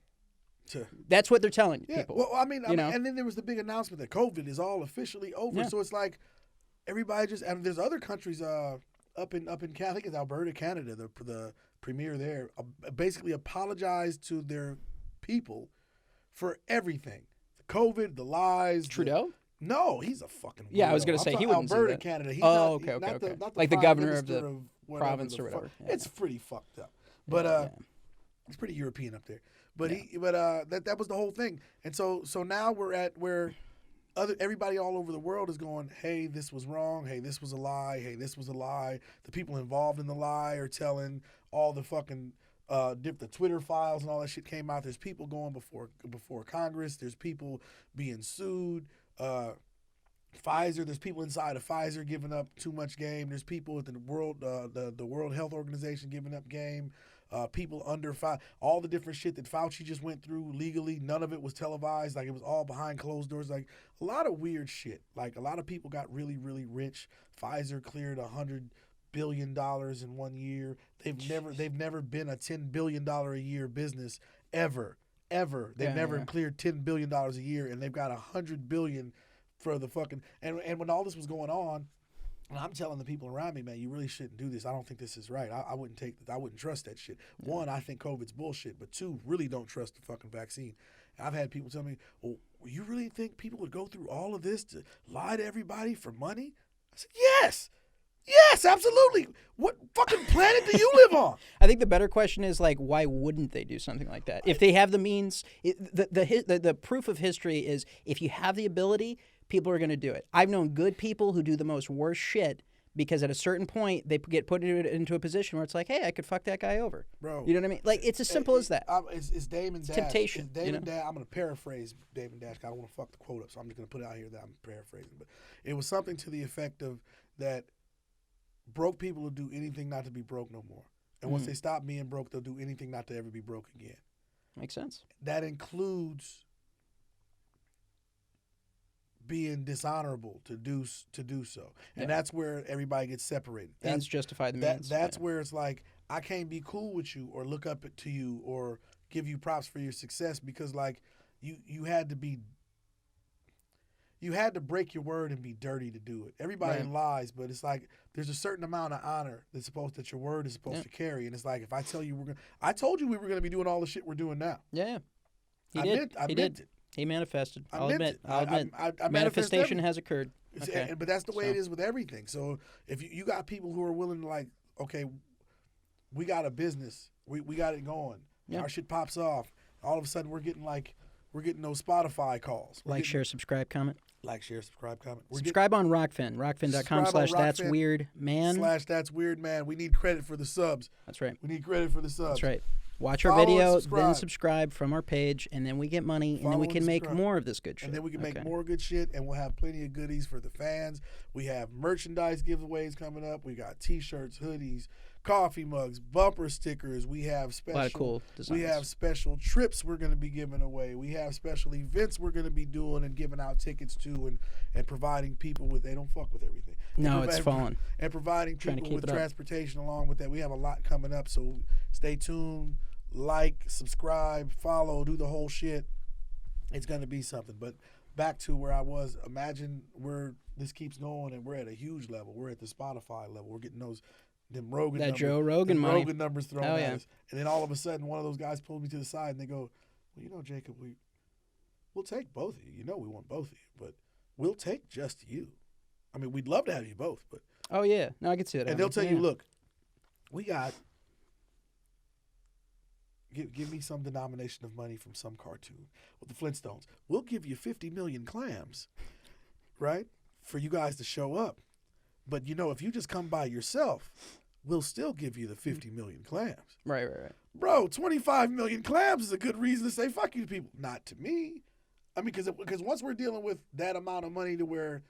That's what they're telling people. Well, I mean, and then there was the big announcement that COVID is all officially over. Yeah. So it's like everybody and there's other countries. up in Canada, I think it's Alberta, Canada, the premier there, basically apologized to their people for everything. The COVID, the lies. Trudeau? No, he's a fucking weirdo. Yeah, I was gonna I'm say he talking wouldn't do Alberta, that. Canada. He's Oh, not, okay. not the Like the prime governor of minister the whatever province the or whatever. fuck. Yeah. It's pretty fucked up. But Yeah. it's pretty European up there. But that was the whole thing. And so now we're at where everybody all over the world is going, hey, this was wrong. Hey, this was a lie. Hey, this was a lie. The people involved in the lie are telling all the fucking the Twitter files and all that shit came out. There's people going before Congress. There's people being sued. Pfizer. There's people inside of Pfizer giving up too much game. There's people within the World Health Organization giving up game. People under all the different shit that Fauci just went through legally. None of it was televised. Like, it was all behind closed doors. Like, a lot of weird shit. Like, a lot of people got really, really rich. Pfizer cleared $100 billion in 1 year. They've never been a $10 billion a year business ever. They've never cleared $10 billion a year, and they've got $100 billion for the fucking and when all this was going on. And I'm telling the people around me, man, you really shouldn't do this. I don't think this is right. I wouldn't I wouldn't trust that shit. One, I think COVID's bullshit. But two, really don't trust the fucking vaccine. I've had people tell me, well, you really think people would go through all of this to lie to everybody for money? I said, yes. Yes, absolutely. What fucking planet do you live on? I think the better question is, like, why wouldn't they do something like that? If they have the means, the proof of history is if you have the ability, people are going to do it. I've known good people who do the most worst shit because at a certain point they get put into a position where it's like, hey, I could fuck that guy over. Bro. You know what I mean? Like, it's as simple as that. It's Damon Dash. Temptation. It's Damon Dash. I'm going to paraphrase Damon Dash. I don't want to fuck the quote up, so I'm just going to put it out here that I'm paraphrasing. But it was something to the effect of that broke people will do anything not to be broke no more. And once they stop being broke, they'll do anything not to ever be broke again. Makes sense. That includes being dishonorable to do so. And that's where everybody gets separated. Ends justify the means. That's where it's like, I can't be cool with you or look up to you or give you props for your success because, like, you had to break your word and be dirty to do it. Everybody lies, but it's like there's a certain amount of honor that your word is supposed to carry. And it's like, if I tell you I told you we were gonna be doing all the shit we're doing now. Yeah. I meant it. He manifested. I I'll meant admit. I Manifestation has occurred. Okay. But that's the way it is with everything. So if you got people who are willing to, like, okay, we got a business, we got it going. Yeah. Our shit pops off. All of a sudden we're getting those Spotify calls. Share, subscribe, comment. Like, share, subscribe, comment. Subscribe on Rockfin. Rockfin.com/that'sweirdman. That's weird, man. We need credit for the subs. That's right. We need credit for the subs. That's right. Watch our Follow video, and subscribe. then subscribe from our page, and then we get money, and then we Follow can and make subscribe. more of this good shit. And then we can make more good shit, and we'll have plenty of goodies for the fans. We have merchandise giveaways coming up. We got T-shirts, hoodies, coffee mugs, bumper stickers. We have special. A lot of cool designs. We have special trips we're going to be giving away. We have special events we're going to be doing and giving out tickets to, and providing people with. They don't fuck with everything. No, it's falling. And providing Trying to people keep with it up. transportation along with that. We have a lot coming up, so stay tuned. Like, subscribe, follow, do the whole shit. It's going to be something. But back to where I was, imagine where this keeps going and we're at a huge level. We're at the Spotify level. We're getting them Rogan That numbers, Joe Rogan money. Rogan numbers thrown Hell at yeah. us. And then all of a sudden, one of those guys pulls me to the side and they go, well, you know, Jacob, we'll take both of you. You know we want both of you, but we'll take just you. I mean, we'd love to have you both, but. Oh, yeah. No, I can see that. And they'll tell you, look, we got. Give me some denomination of money from some cartoon. With the Flintstones, we'll give you 50 million clams, right, for you guys to show up. But, you know, if you just come by yourself, we'll still give you the 50 million clams. Right. Bro, 25 million clams is a good reason to say fuck you to people. Not to me. I mean, because once we're dealing with that amount of money to where,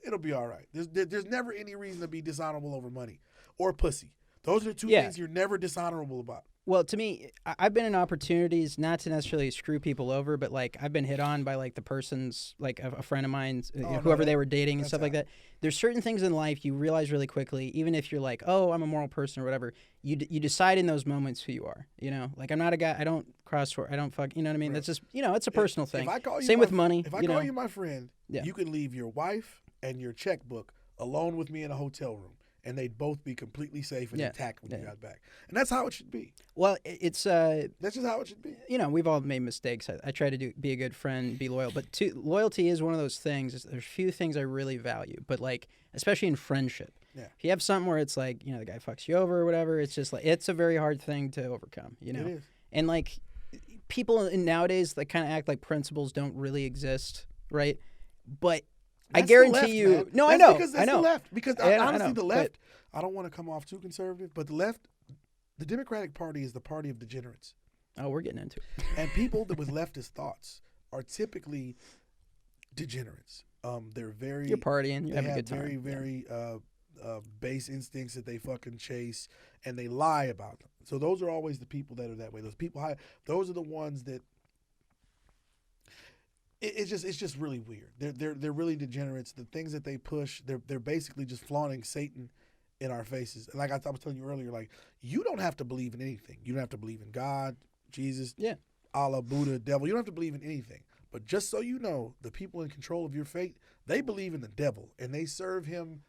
it'll be all right. There's never any reason to be dishonorable over money or pussy. Those are the two things you're never dishonorable about. Well, to me, I've been in opportunities not to necessarily screw people over, but, like, I've been hit on by, like, the person's, like, a friend of mine, whoever they were dating and stuff like that. There's certain things in life you realize really quickly, even if you're like, oh, I'm a moral person or whatever, you decide in those moments who you are, you know? Like, I'm not a guy, I don't I don't fuck, you know what I mean? Right. That's just, you know, it's a personal thing. If I call you Same with money. If I call you my friend, you can leave your wife and your checkbook alone with me in a hotel room, and they'd both be completely safe and Yeah. intact when Yeah. you got back. And that's how it should be. Well, it's That's just how it should be. you know, we've all made mistakes. I try to be a good friend, be loyal, but loyalty is one of those things. There's few things I really value, but like especially in friendship. Yeah. If you have something where it's like, you know, the guy fucks you over or whatever, it's just like it's a very hard thing to overcome, you know. It is. And like people nowadays that kind of act like principles don't really exist, right? But I That's the guarantee left, you. man. No, That's I know. Because I that's know. the left. Because Yeah, I honestly, know, the but- left, I don't want to come off too conservative, but the left, the Democratic Party is the party of degenerates. Oh, we're getting into it. And people that with leftist thoughts are typically degenerates. They're very. You're partying. You're They having a have good time. very base instincts that they fucking chase, and they lie about them. So those are always the people that are that way. Those people, those are the ones that. It's just really weird. They're really degenerates. The things that they push, they're basically just flaunting Satan in our faces. And like I was telling you earlier, like you don't have to believe in anything. You don't have to believe in God, Jesus, Yeah. Allah, Buddha, devil. You don't have to believe in anything. But just so you know, the people in control of your fate, they believe in the devil and they serve him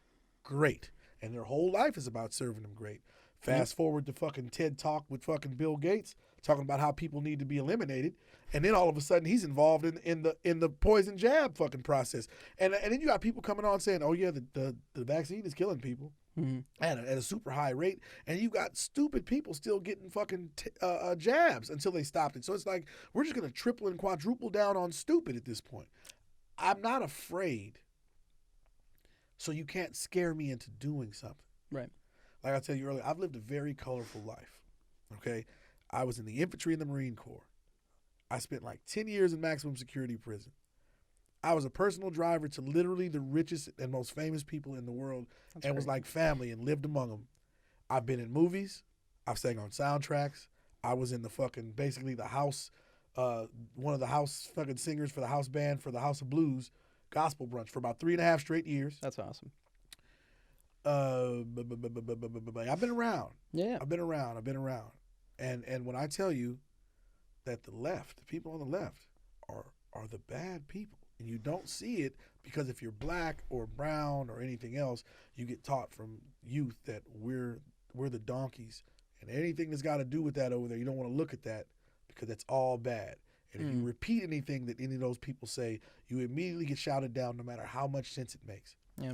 great. And their whole life is about serving him great. Fast forward to fucking TED Talk with fucking Bill Gates talking about how people need to be eliminated, and then all of a sudden he's involved in the poison jab fucking process, and then you got people coming on saying, oh yeah, the vaccine is killing people at a super high rate, and you got stupid people still getting fucking jabs until they stopped it. So it's like we're just gonna triple and quadruple down on stupid at this point. I'm not afraid, so you can't scare me into doing something. Right. Like I tell you earlier, I've lived a very colorful life. Okay, I was in the infantry in the Marine Corps. I spent like 10 years in maximum security prison. I was a personal driver to literally the richest and most famous people in the world, and was like family and lived among them. I've been in movies. I've sang on soundtracks. I was in the fucking basically the house, one of the house fucking singers for the house band for the House of Blues gospel brunch for about 3.5 straight years. That's awesome. I've been around. Yeah. I've been around. And when I tell you that the left, the people on the left are the bad people, and you don't see it because if you're black or brown or anything else, you get taught from youth that we're the donkeys, and anything that's got to do with that over there, you don't want to look at that because that's all bad. And if you repeat anything that any of those people say, you immediately get shouted down no matter how much sense it makes. Yeah.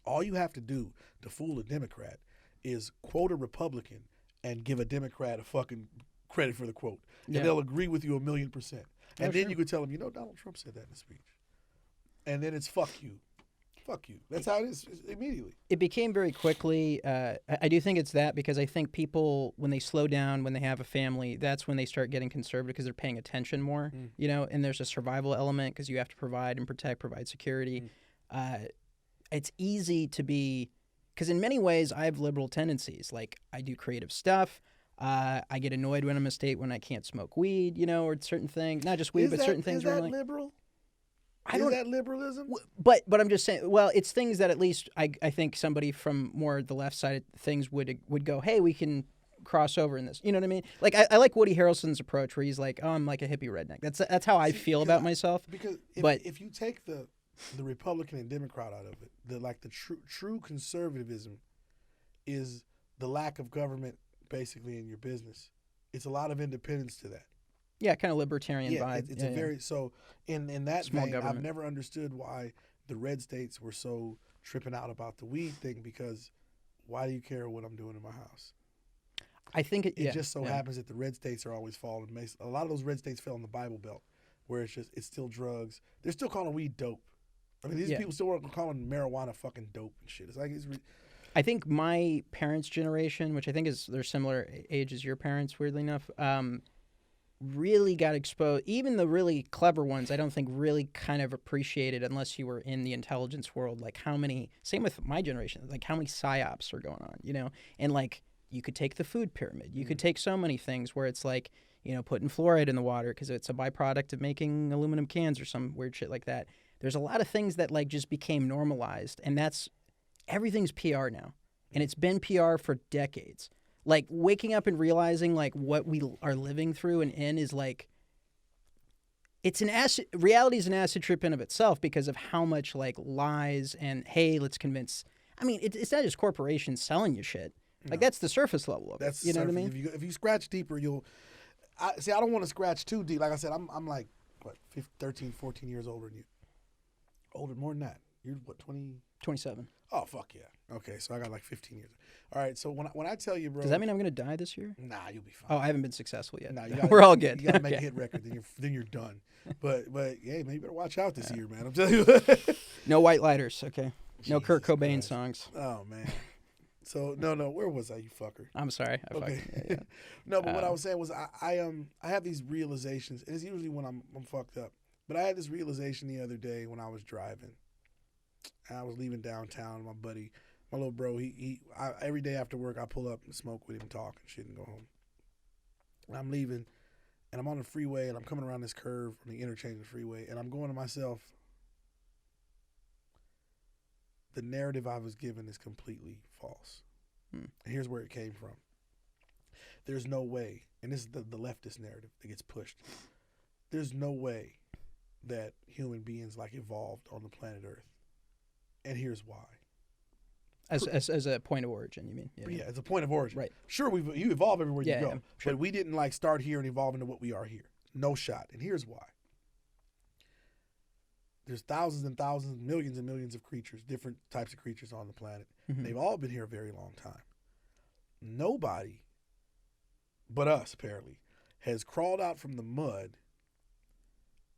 All you have to do to fool a Democrat is quote a Republican and give a Democrat a fucking credit for the quote. And Yeah. they'll agree with you 1,000,000%. And Oh, then sure. you could tell them, Donald Trump said that in a speech. And then it's fuck you. Fuck you. That's how it is immediately. It became very quickly. I do think it's that because I think people, when they slow down, when they have a family, that's when they start getting conservative because they're paying attention more, you know, and there's a survival element because you have to provide and protect, provide security. It's easy to be, because in many ways I have liberal tendencies. Like I do creative stuff. I get annoyed when I'm a state when I can't smoke weed, you know, or certain things, not just weed, but certain things. Is that like, liberal? I don't. Is that liberalism? But I'm just saying. Well, it's things that at least I think somebody from more the left side of things would go, hey, we can cross over in this. You know what I mean? Like I like Woody Harrelson's approach where he's like, oh, I'm like a hippie redneck. That's how I feel about myself. Because but if you take the Republican and Democrat out of it, the true conservatism is the lack of government basically in your business. It's a lot of independence to that. yeah, kind of libertarian Yeah, vibe. it's a very so in that Small vein, government. I've never understood why the red states were so tripping out about the weed thing because why do you care what I'm doing in my house? I think it. It just so happens that the red states are always falling. A lot of those red states fell in the Bible Belt, where it's still drugs. They're still calling weed dope. I mean, these people still are calling marijuana fucking dope and shit. It's like I think my parents' generation, which I think is they're similar age as your parents, weirdly enough, really got exposed. Even the really clever ones, I don't think really kind of appreciated unless you were in the intelligence world. Like how many, same with my generation, like how many psyops are going on, you know? And like you could take the food pyramid. You could take so many things where it's like, you know, putting fluoride in the water because it's a byproduct of making aluminum cans or some weird shit like that. There's a lot of things that like just became normalized, and everything's PR now, and it's been PR for decades. Like waking up and realizing like what we are living through and in is like it's an acid. Reality is an acid trip in of itself because of how much like lies and hey, let's convince. I mean, it's not just corporations selling you shit. Like that's the surface level of it. That's You know what I surface. mean? If you scratch deeper, you'll. I don't want to scratch too deep. Like I said, I'm like what 15, 13, 14 years older than you. Older, more than that. You're what 20? 27. Oh fuck yeah. Okay, so I got like 15 years. All right, so when I tell you, bro, Does that mean I'm gonna die this year? nah, you'll be fine. Oh, I haven't been successful yet. Nah, you gotta, We're all good. You gotta make a Okay. hit record, then you're done. But yeah, man, you better watch out this year, man. I'm telling you. No white lighters. Okay. No Kurt Jesus Cobain Christ. songs. Oh man. So no, where was I, you fucker? I'm sorry. Okay. Yeah. No, but what I was saying was I have these realizations, and it's usually when I'm fucked up. But I had this realization the other day when I was driving. I was leaving downtown. My buddy, my little bro, every day after work I pull up and smoke with him, talk and shit, and go home. And I'm leaving, and I'm on the freeway, and I'm coming around this curve on the interchange of the freeway, and I'm going to myself. The narrative I was given is completely false. And here's where it came from. There's no way, and this is the leftist narrative that gets pushed. There's no way that human beings like evolved on the planet Earth. And here's why. As a point of origin, you mean? Yeah, it's a point of origin. Right. Sure, you evolve everywhere Yeah, you go, yeah, sure. but we didn't like start here and evolve into what we are here. No shot. And here's why. There's thousands and thousands, millions and millions of creatures, different types of creatures on the planet. Mhm. They've all been here a very long time. Nobody but us, apparently, has crawled out from the mud,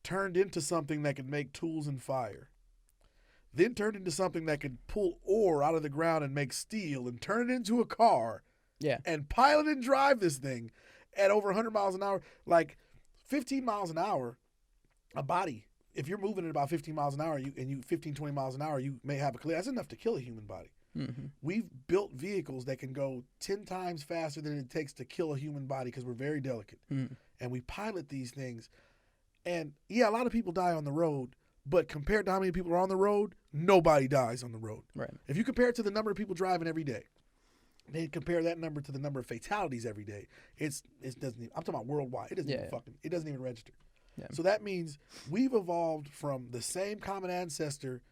turned into something that could make tools and fire, then turned into something that could pull ore out of the ground and make steel and turn it into a car Yeah. and pilot and drive this thing at over 100 miles an hour. Like 15 miles an hour, a body, if you're moving at about 15 miles an hour, 15, 20 miles an hour, you may have a collision. That's enough to kill a human body. Mm-hmm. We've built vehicles that can go 10 times faster than it takes to kill a human body because we're very delicate. Mm. And we pilot these things. And yeah, a lot of people die on the road, but compared to how many people are on the road, nobody dies on the road. Right. If you compare it to the number of people driving every day, then compare that number to the number of fatalities every day. It doesn't even, I'm talking about worldwide. It doesn't even register. Yeah. So that means we've evolved from the same common ancestor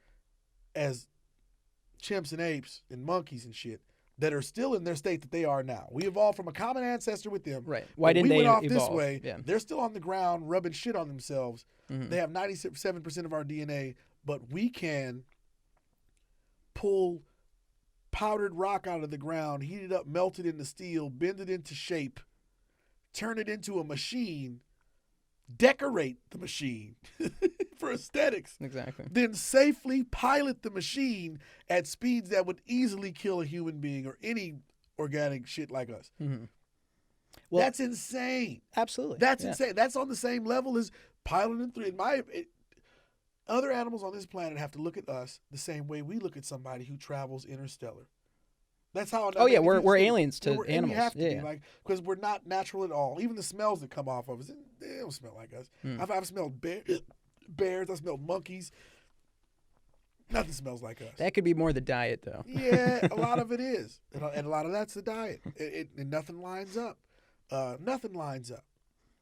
as chimps and apes and monkeys and shit that are still in their state that they are now. We evolved from a common ancestor with them. Right. Why but didn't we they went off evolve? this way? Yeah. They're still on the ground rubbing shit on themselves. Mhm. They have 97% of our DNA, but we can pull powdered rock out of the ground, heat it up, melt it into steel, bend it into shape, turn it into a machine, decorate the machine for aesthetics, Exactly. then safely pilot the machine at speeds that would easily kill a human being or any organic shit like us. Mm-hmm. Well, That's insane. absolutely. That's Yeah. insane. That's on the same level as piloting through. Other animals on this planet have to look at us the same way we look at somebody who travels interstellar. That's how. Oh, yeah, if we're you- aliens to and we animals. have to Yeah. be, like, because we're not natural at all. Even the smells that come off of us, they don't smell like us. Hmm. I've smelled bears. I smelled monkeys. Nothing smells like us. That could be more the diet, though. Yeah, a lot of it is, and a lot of that's the diet. And nothing lines up. Nothing lines up.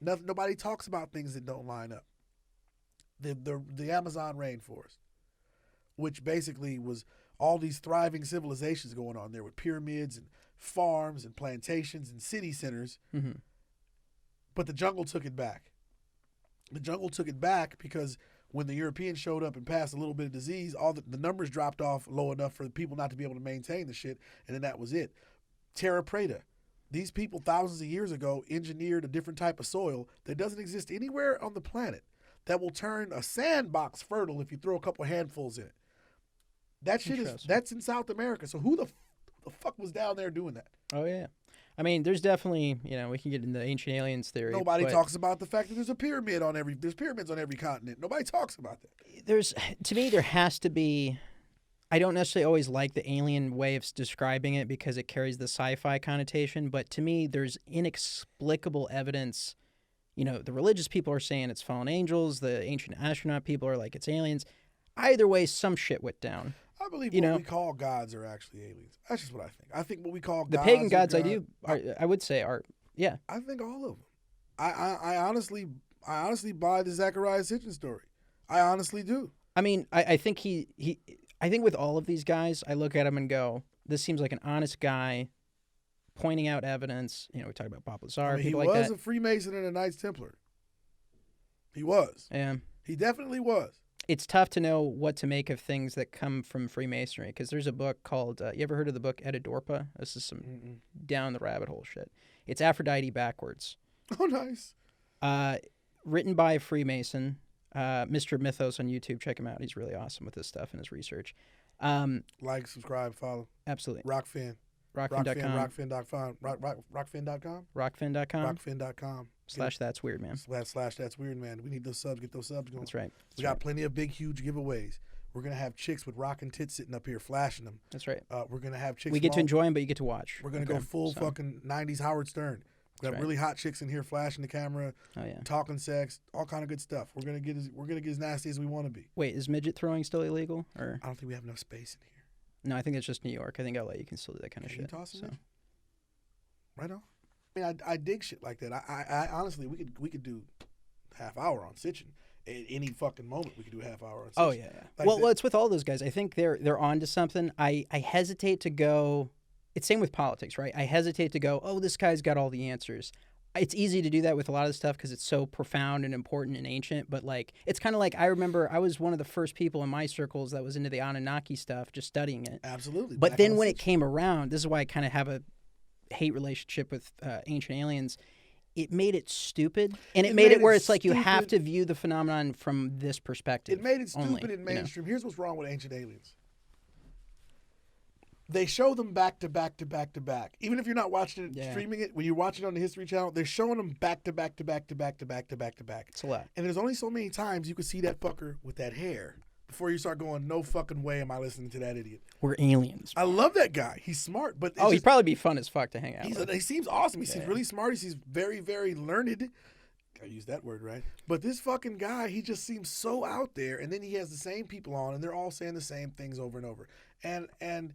Nobody talks about things that don't line up. The Amazon rainforest, which basically was all these thriving civilizations going on there with pyramids and farms and plantations and city centers, Mm-hmm. but the jungle took it back. The jungle took it back because when the Europeans showed up and passed a little bit of disease, all the numbers dropped off low enough for the people not to be able to maintain the shit, and then that was it. Terra Preta. These people thousands of years ago engineered a different type of soil that doesn't exist anywhere on the planet that will turn a sandbox fertile if you throw a couple handfuls in it. That shit that's in South America. So who the fuck was down there doing that? Oh, yeah. I mean, there's definitely, we can get into ancient aliens theory. Nobody but talks about the fact that there's pyramids on every continent. Nobody talks about that. To me, there has to be. I don't necessarily always like the alien way of describing it because it carries the sci-fi connotation, but to me, there's inexplicable evidence. The religious people are saying it's fallen angels. The ancient astronaut people are like it's aliens. Either way, some shit went down. I believe what we call gods are actually aliens. That's just what I think. I think what we call The gods pagan gods, I I would say are, yeah. I think all of them. I honestly, I honestly buy the Zachariah Sitchin story. I honestly do. I mean, I think I think with all of these guys, I look at him and go, this seems like an honest guy pointing out evidence. You know, we talk about Bob Lazar, I mean, he people was like that. a Freemason and a Knights Templar. He was. Yeah. He definitely was. It's tough to know what to make of things that come from Freemasonry because there's a book called, you ever heard of the book Edidorpa? This is some down the rabbit hole shit. It's Aphrodite backwards. Oh, nice. Written by a Freemason, Mr. Mythos on YouTube. Check him out. He's really awesome with this stuff and his research. Like, subscribe, follow. Absolutely. Rockfin. Rockfin.com. Rockfin.com. Rockfin.com? Rockfin.com. Rockfin.com. / that's weird, man. / that's weird, man. We need those subs. Get those subs going. That's right. We got plenty of big, huge giveaways. We're going to have chicks with rockin' tits sitting up here flashing them. That's right. We're going to have chicks. We get to enjoy them, but you get to watch. We're going to go full fucking 90s Howard Stern. We got really hot chicks in here flashing the camera, talking sex, all kind of good stuff. We're gonna get as nasty as we want to be. Wait, is midget throwing still illegal? Or I don't think we have enough space in here. No, I think it's just New York. I think LA you can still do that kind of shit. You toss it in? Right on. I mean, I dig shit like that. I honestly, we could do half hour on Sitchin. At any fucking moment, we could do a half hour on Sitchin. Oh yeah. Like well, it's with all those guys. I think they're on to something. I hesitate to go. It's same with politics, right? I hesitate to go, oh, this guy's got all the answers. It's easy to do that with a lot of stuff because it's so profound and important and ancient. But like, it's kind of like I remember I was one of the first people in my circles that was into the Anunnaki stuff, just studying it. Absolutely. But then when it came around, this is why I kind of have a hate relationship with ancient aliens. It made it stupid, and it made it where it's like you have to view the phenomenon from this perspective. It made it stupid only, and mainstream. Here's what's wrong with ancient aliens. They show them back to back to back to back. Even if you're not watching it, streaming it, when you're watching it on the History Channel, they're showing them back to back to back to back to back to back to back. It's a lot. And there's only so many times you can see that fucker with that hair before you start going, no fucking way am I listening to that idiot. We're aliens. I love that guy. He's smart. But he'd probably be fun as fuck to hang out with. He seems awesome. He seems really smart. He seems very, very learned. I used that word right. But this fucking guy, he just seems so out there. And then he has the same people on, and they're all saying the same things over and over. And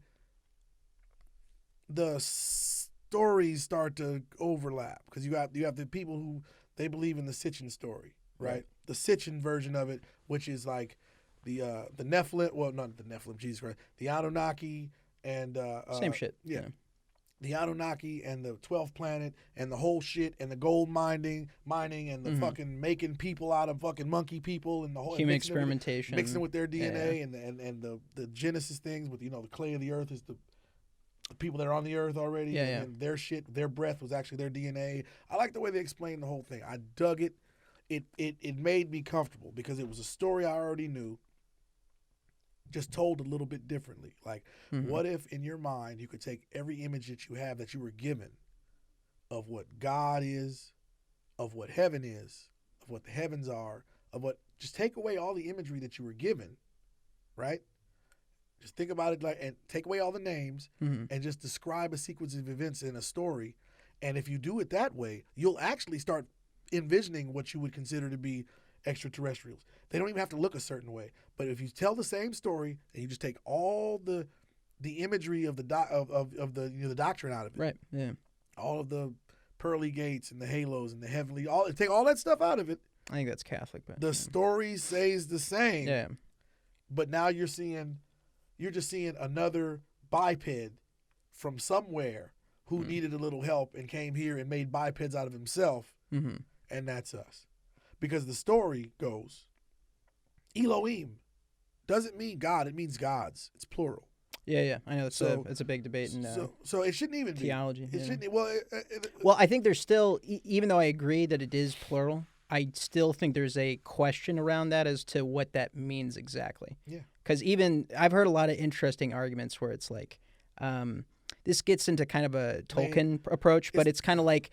the stories start to overlap because you have the people who they believe in the Sitchin story, right? The Sitchin version of it, which is like the Nephilim, well, not the Nephilim, Jesus Christ, the Anunnaki and same shit. Yeah. The Anunnaki and the 12th planet and the whole shit and the gold mining and the fucking making people out of fucking monkey people and the whole human experimentation, mixing with their DNA and the Genesis things with the clay of the earth is the people that are on the earth already and their shit, their breath was actually their DNA. I like the way they explained the whole thing. I dug it. It made me comfortable because it was a story I already knew, just told a little bit differently. Like, what if in your mind you could take every image that you have that you were given of what God is, of what heaven is, of what the heavens are, just take away all the imagery that you were given, right? Just think about it and take away all the names and just describe a sequence of events in a story. And if you do it that way, you'll actually start envisioning what you would consider to be extraterrestrials. They don't even have to look a certain way. But if you tell the same story and you just take all the imagery of the the doctrine out of it, right? Yeah, all of the pearly gates and the halos and the heavenly, take all that stuff out of it. I think that's Catholic, but the story stays the same. Yeah, but now you're just seeing another biped from somewhere who needed a little help and came here and made bipeds out of himself, and that's us. Because the story goes, Elohim doesn't mean God, it means gods. It's plural. Yeah, I know it's a big debate in so it shouldn't even theology. It shouldn't. Well, I think there's still, even though I agree that it is plural, I still think there's a question around that as to what that means exactly. Yeah. Because even I've heard a lot of interesting arguments where it's like, this gets into kind of a Tolkien approach, but it's kind of like,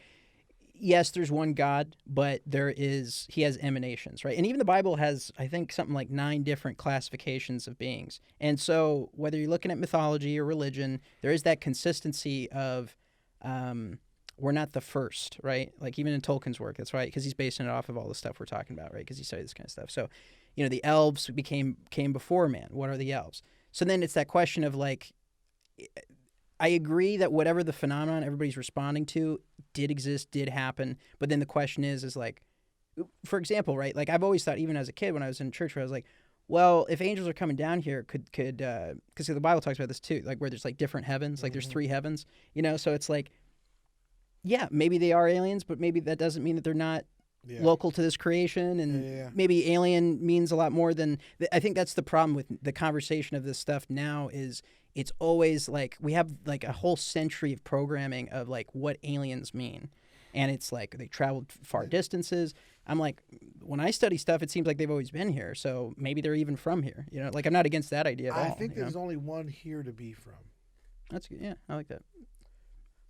yes, there's one God, but he has emanations, right? And even the Bible has, I think, something like 9 different classifications of beings. And so whether you're looking at mythology or religion, there is that consistency of we're not the first, right? Like even in Tolkien's work, that's right, because he's basing it off of all the stuff we're talking about, right? Because he studied this kind of stuff. So, the elves came before man. What are the elves? So then it's that question of like, I agree that whatever the phenomenon everybody's responding to did exist, did happen. But then the question is like, for example, right? Like I've always thought, even as a kid, when I was in church, where I was like, well, if angels are coming down here, could because the Bible talks about this too, like where there's like different heavens, like there's 3 heavens, so it's like, yeah, maybe they are aliens, but maybe that doesn't mean that they're not local to this creation, and maybe alien means a lot more than. I think that's the problem with the conversation of this stuff now is it's always like we have like a whole century of programming of like what aliens mean, and it's like they traveled far distances. I'm like, when I study stuff, it seems like they've always been here, so maybe they're even from here. Like I'm not against that idea at all. I think there's only one here to be from. That's good. Yeah, I like that.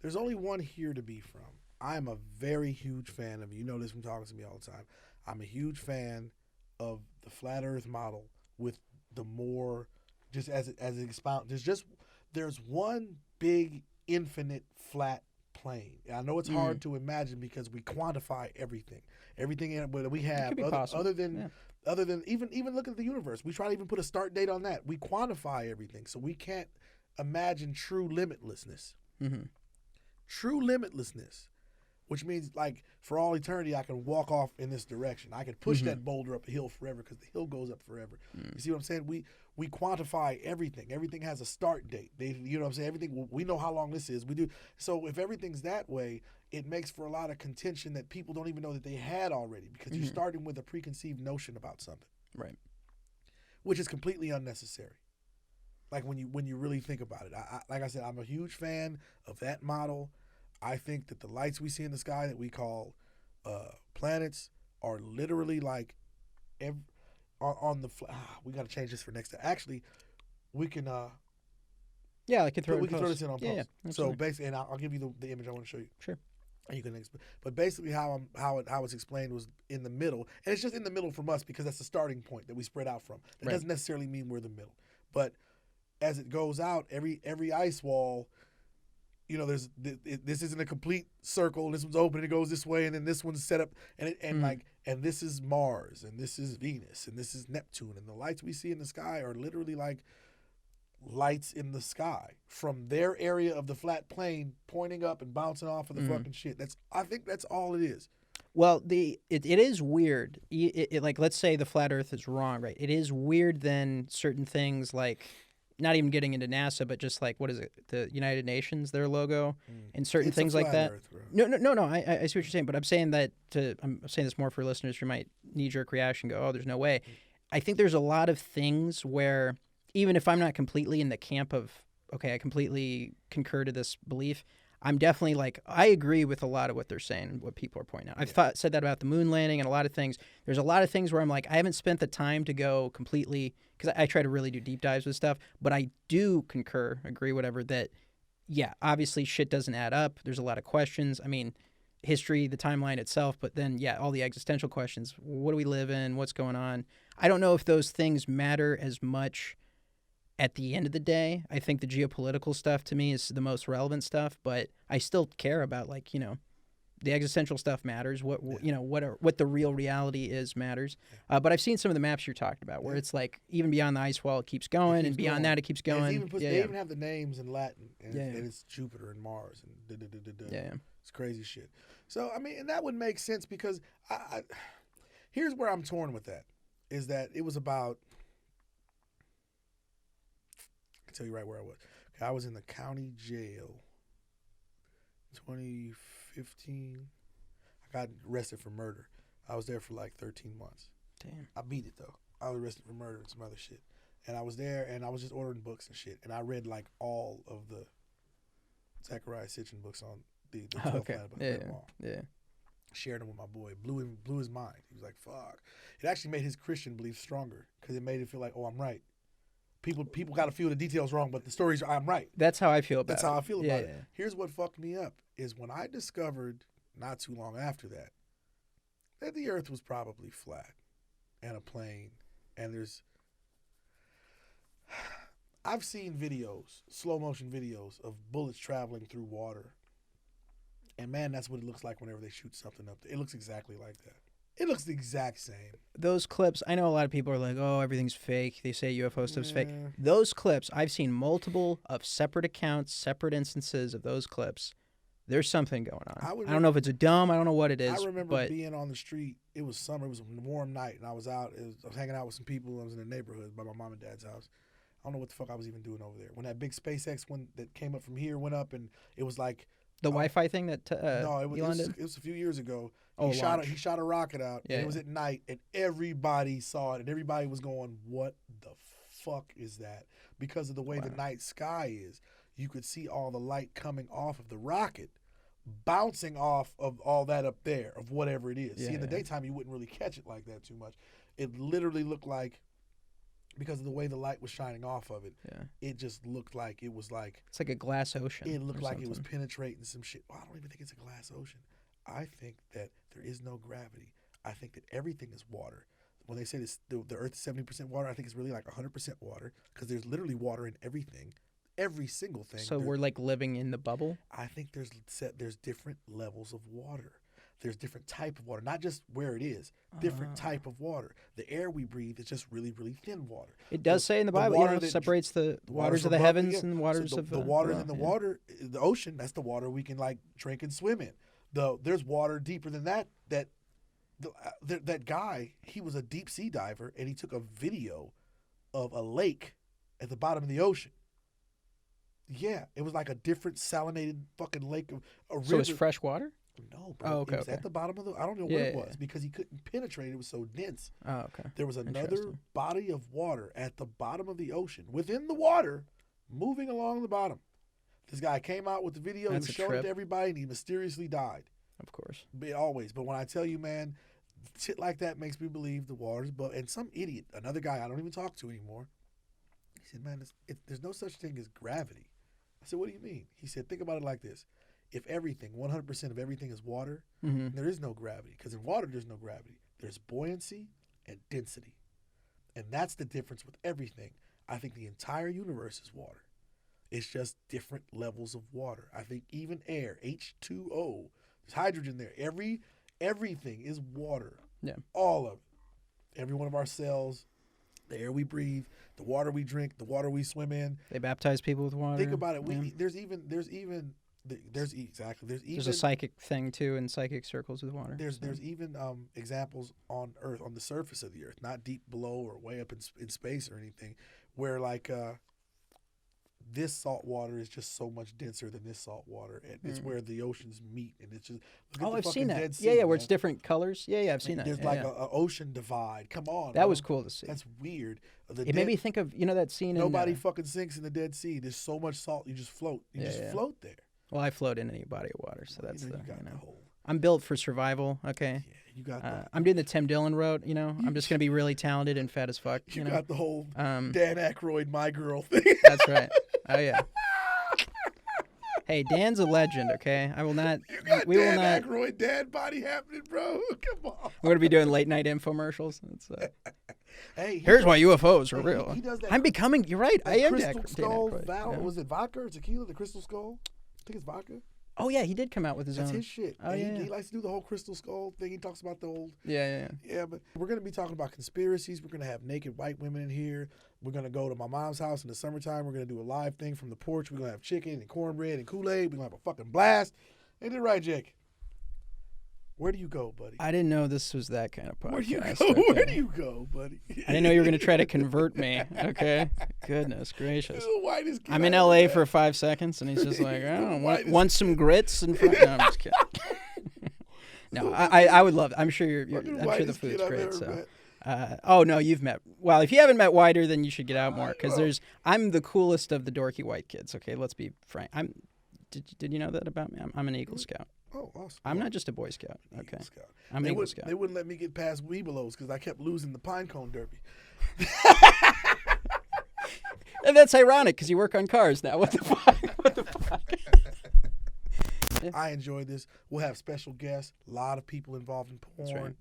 There's only one here to be from. I'm a very huge fan of, you know this from talking to me all the time, I'm a huge fan of the flat earth model with the more, just as it expound, there's one big infinite flat plane. And I know it's hard to imagine because we quantify everything in it that we have, other than even look at the universe. We try to even put a start date on that. We quantify everything, so we can't imagine true limitlessness. True limitlessness, which means like for all eternity, I can walk off in this direction. I can push that boulder up a hill forever because the hill goes up forever. You see what I'm saying? We quantify everything. Everything has a start date. You know what I'm saying? Everything, we know how long this is. We do. So if everything's that way, it makes for a lot of contention that people don't even know that they had already because you're starting with a preconceived notion about something, right? Which is completely unnecessary. Like when you really think about it, like I said, I'm a huge fan of that model. I think that the lights we see in the sky that we call planets are literally like on the. We got to change this for next time. Actually, we can. Yeah, I can throw. We can throw this in on post. Yeah, so basically, and I'll give you the image I want to show you. Sure. And you can. But basically, how it's explained was in the middle, and it's just in the middle from us because that's the starting point that we spread out from. That doesn't necessarily mean we're the middle, but as it goes out, every ice wall. This isn't a complete circle. This one's open and it goes this way, and then this one's set up, and this is Mars, and this is Venus, and this is Neptune, and the lights we see in the sky are literally like lights in the sky from their area of the flat plane pointing up and bouncing off of the fucking shit. I think that's all it is. Well, it is weird. Like let's say the flat Earth is wrong, right? It is weird then certain things like. Not even getting into NASA, but just like, what is it? The United Nations, their logo, and certain things like that. Earth, no. I see what you're saying, but I'm saying that I'm saying this more for listeners who might knee-jerk reaction, go, oh, there's no way. I think there's a lot of things where, even if I'm not completely in the camp of, okay, I completely concur to this belief, I'm definitely like, I agree with a lot of what they're saying and what people are pointing out. I've said that about the moon landing and a lot of things. There's a lot of things where I'm like, I haven't spent the time to go completely, because I try to really do deep dives with stuff, but I do concur, agree, whatever, that, yeah, obviously shit doesn't add up. There's a lot of questions. I mean, history, the timeline itself, but then, yeah, all the existential questions. What do we live in? What's going on? I don't know if those things matter as much at the end of the day. I think the geopolitical stuff to me is the most relevant stuff, but I still care about the existential stuff matters. What the real reality is matters. But I've seen some of the maps you're talking about where it's like even beyond the ice wall it keeps going, and beyond that it keeps going. They even have the names in Latin, and it's Jupiter and Mars and It's crazy shit. So I mean, and that would make sense because I here's where I'm torn with that. Is that it was about. I can tell you right where I was. I was in the county jail 2015. I got arrested for murder. I was there for like 13 months. Damn. I beat it though. I was arrested for murder and some other shit. And I was there and I was just ordering books and shit. And I read like all of the Zachariah Sitchin books on the 12 Yeah. Shared them with my boy. Blew his mind. He was like, fuck. It actually made his Christian belief stronger because it made it feel like, oh, I'm right. People got to feel the details wrong, but the stories I'm right. That's how I feel about it. That's how I feel about it. Here's what fucked me up is when I discovered not too long after that the earth was probably flat and a plane. And I've seen videos, slow motion videos of bullets traveling through water. And man, that's what it looks like whenever they shoot something up there. It looks exactly like that. It looks the exact same. Those clips, I know a lot of people are like, oh, everything's fake. They say UFO stuff's fake. Those clips, I've seen multiple of separate accounts, separate instances of those clips there's something going on. I I don't know if it's a dome. I don't know what it is. I remember but being on the street. It was summer. It was a warm night, and I was out. I was hanging out with some people. I was in the neighborhood by my mom and dad's house. I don't know what the fuck I was even doing over there. When that big SpaceX one that came up from here went up, and it was like the Wi-Fi thing that no, Elon did? it was a few years ago. Oh, He shot a rocket out, Yeah, and it was at night, and everybody saw it, and everybody was going, "What the fuck is that?" Because of the way the night sky is, you could see all the light coming off of the rocket, bouncing off of all that up there, of whatever it is. See, in the daytime, you wouldn't really catch it like that too much. It literally looked like, because of the way the light was shining off of it, it just looked like it was like... It's like a glass ocean. It looked or like something. it was penetrating some shit. Well, I don't even think it's a glass ocean. I think that there is no gravity. I think that everything is water. When they say this, the Earth is 70% water, I think it's really like 100% water, because there's literally water in everything. Every single thing. So we're like living in the bubble? I think there's different levels of water. There's different type of water, not just where it is, different type of water. The air we breathe is just really, really thin water. It does say in the Bible, water it that separates the waters of the above heavens yeah. and the waters So of the waters below, in the water, the ocean, that's the water we can like drink and swim in. There's water deeper than that. That guy, he was a deep sea diver, and he took a video of a lake at the bottom of the ocean. Yeah, it was like a different salinated fucking lake of a river. So it's fresh water? No, bro. Oh, okay, It was at the bottom of I don't know what it was because he couldn't penetrate. It was so dense. Oh, okay. There was another Interesting. body of water at the bottom of the ocean, within the water, moving along the bottom. This guy came out with the video. That's he a showed it trip. to everybody, and he mysteriously died. Of course. Always. But when I tell you, man, shit like that makes me believe the water's above. And some idiot, another guy I don't even talk to anymore, he said, man, there's no such thing as gravity. I said, what do you mean? He said, think about it like this. If everything, 100% of everything is water, there is no gravity. Because in water, there's no gravity. There's buoyancy and density. And that's the difference with everything. I think the entire universe is water. It's just different levels of water. I think even air, H2O, there's hydrogen there. Everything is water. Yeah. All of it. Every one of our cells, the air we breathe, the water we drink, the water we swim in. They baptize people with water. Think about it. Yeah. There's a psychic thing too in psychic circles with water. There's even examples on Earth, on the surface of the Earth, not deep below or way up in space or anything, where like this salt water is just so much denser than this salt water, and it's where the oceans meet, and it's just I've seen that. Dead Sea, yeah, where man. it's different colors. Yeah, I've seen that. There's Yeah, like yeah. a ocean divide. Come on, That bro. was cool to see. That's weird. It made me think of that scene Nobody in. fucking sinks in the Dead Sea. There's so much salt, you just float. You just float there. Well, I float in any body of water, so that's you got the whole. I'm built for survival. Okay. Yeah, you got the. I'm doing the Tim Dillon route. I'm just gonna be really talented and fat as fuck. You know? got the whole Dan Aykroyd, my girl thing. That's right. Oh yeah. Hey, Dan's a legend. Okay, I will not. You got we will Dan not. Aykroyd, dad body happening, bro. Come on. We're gonna be doing late night infomercials. Hey, Here's why UFOs are he real. does that- I'm becoming. You're right. I am Crystal Dan Skull. Aykroyd. Yeah. Was it vodka or tequila? The Crystal Skull. I think it's vodka. Oh yeah, he did come out with his That's own. his shit. Oh, And yeah. he likes to do the whole Crystal Skull thing. He talks about the old. Yeah. Yeah, but we're going to be talking about conspiracies. We're going to have naked white women in here. We're going to go to my mom's house in the summertime. We're going to do a live thing from the porch. We're going to have chicken and cornbread and Kool-Aid. We're going to have a fucking blast. Ain't it right, Jake? Where do you go, buddy? I didn't know this was that kind of podcast. Where do you go? Okay. Where do you go, buddy? I didn't know you were going to try to convert me. Okay. Goodness gracious. The whitest kid I'm in I ever LA met. for 5 seconds, and he's just like, oh, Whitest want some grits? And no, I'm just kidding. No, I would love it. I'm sure I'm sure the Whitest food's kid I've great. ever So. met. Oh no, you've met. Well, if you haven't met Wider, then you should get out more because I'm the coolest of the dorky white kids. Okay, let's be frank. Did you know that about me? I'm an Eagle Scout. Oh, awesome. I'm not just a Boy Scout. Okay, Eagle Scout. I'm an Eagle Scout. They wouldn't let me get past Weebelows because I kept losing the Pine Cone Derby. And that's ironic because you work on cars now. What the fuck? What the fuck? I enjoy this. We'll have special guests. A lot of people involved in porn.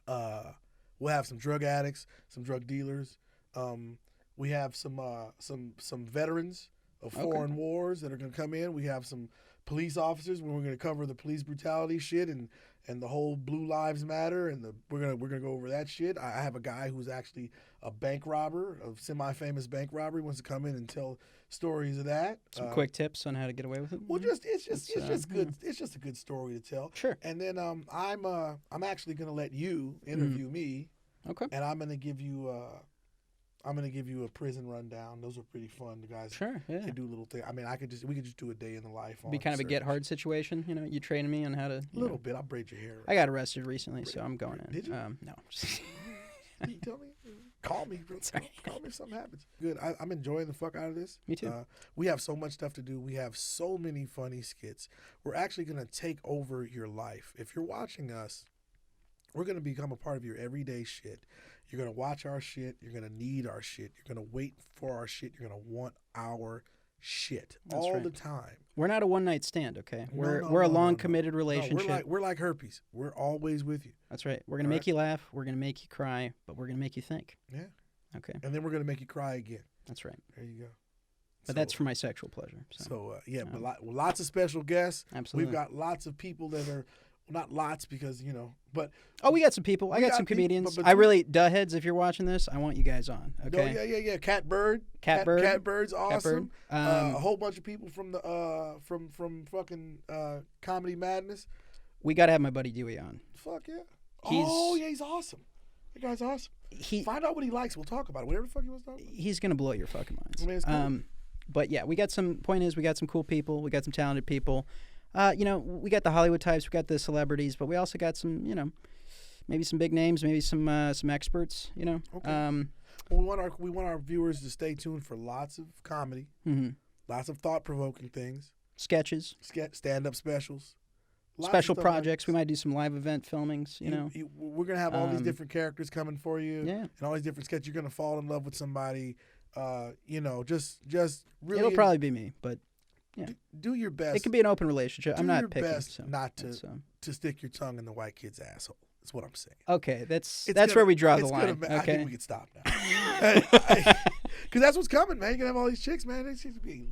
We'll have some drug addicts, some drug dealers. We have some veterans of foreign wars that are going to come in. We have some police officers when we're going to cover the police brutality shit and and the whole Blue Lives Matter, and we're gonna go over that shit. I have a guy who's actually a bank robber, a semi-famous bank robber. He wants to come in and tell stories of that. Some quick tips on how to get away with it. Well, it's just good. It's just a good story to tell. Sure. And then I'm actually gonna let you interview me. Okay. And I'm gonna give you a prison rundown. Those are pretty fun. The guys Sure, yeah. can do little things. I mean, we could just do a day in the life. Be kind of a service. get hard situation, you know. You training me on how to. A little bit. I'll braid your hair. I got arrested recently, so I'm going in. Did you? No. Can you tell me? Call me. Call me if something happens. Good. I'm enjoying the fuck out of this. Me too. We have so much stuff to do. We have so many funny skits. We're actually gonna take over your life. If you're watching us, we're gonna become a part of your everyday shit. You're going to watch our shit. You're going to need our shit. You're going to wait for our shit. You're going to want our shit all the time. We're not a one-night stand, okay? We're No, a no, long, no. committed relationship. No, we're like herpes. We're always with you. That's right. We're going to make you laugh. We're going to make you cry. But we're going to make you think. Yeah. Okay. And then we're going to make you cry again. That's right. There you go. But that's for my sexual pleasure. But lots of special guests. Absolutely. We've got lots of people that are, not lots because, but. Oh, we got some people. I got some comedians. But I really, duh-heads, if you're watching this, I want you guys on, okay? No, yeah. Catbird's awesome. Catbird. A whole bunch of people from the from fucking Comedy Madness. We got to have my buddy Dewey on. Fuck yeah. He's he's awesome. That guy's awesome. He Find out what he likes. We'll talk about it. Whatever the fuck he wants to talk about. he's going to blow your fucking minds. I mean, it's cool. But yeah, we got some cool people. We got some talented people. We got the Hollywood types, we got the celebrities, but we also got some, maybe some big names, maybe some experts, Okay. Well, we want our viewers to stay tuned for lots of comedy, lots of thought-provoking things, sketches, stand-up specials, lots special of stuff projects. We might do some live event filmings, we're gonna have all these different characters coming for you, Yeah. and all these different sketches. You're gonna fall in love with somebody, just really. It'll probably be me, but yeah. Do your best. It could be an open relationship. I'm not your picking. best So not that's, to stick your tongue in the white kid's asshole. That's what I'm saying. Okay, that's where we draw the line. I Okay. think we can stop now. Because that's what's coming, man. You're going to have all these chicks, man. These chicks be,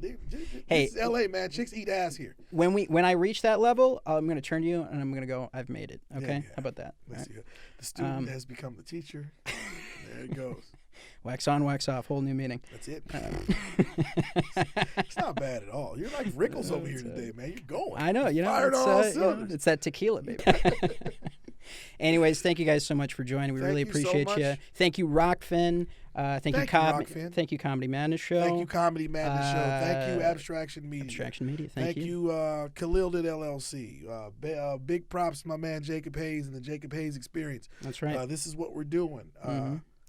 Hey, this is L.A., man. Chicks eat ass here. When I reach that level, I'm gonna turn to you and I'm gonna go, I've made it. Okay, Yeah. how about that? Let's All see. right. The student has become the teacher. There it goes. Wax on, wax off. Whole new meaning. That's it. It's not bad at all. You're like Rickles over here today, man. You're going. I know, Fired it's, on all you know, cylinders. it's that tequila, baby. Anyways, thank you guys so much for joining. We really Thank you so appreciate you. much. Thank you, Rockfin. Thank you, Rockfin. Thank you, Comedy Madness Show. Thank you, Comedy Madness Show. Thank you, Abstraction Media. Abstraction Media. Thank you, Kahlil did LLC. Big props to my man Jacob Hayes and the Jacob Hayes Experience. That's right. This is what we're doing.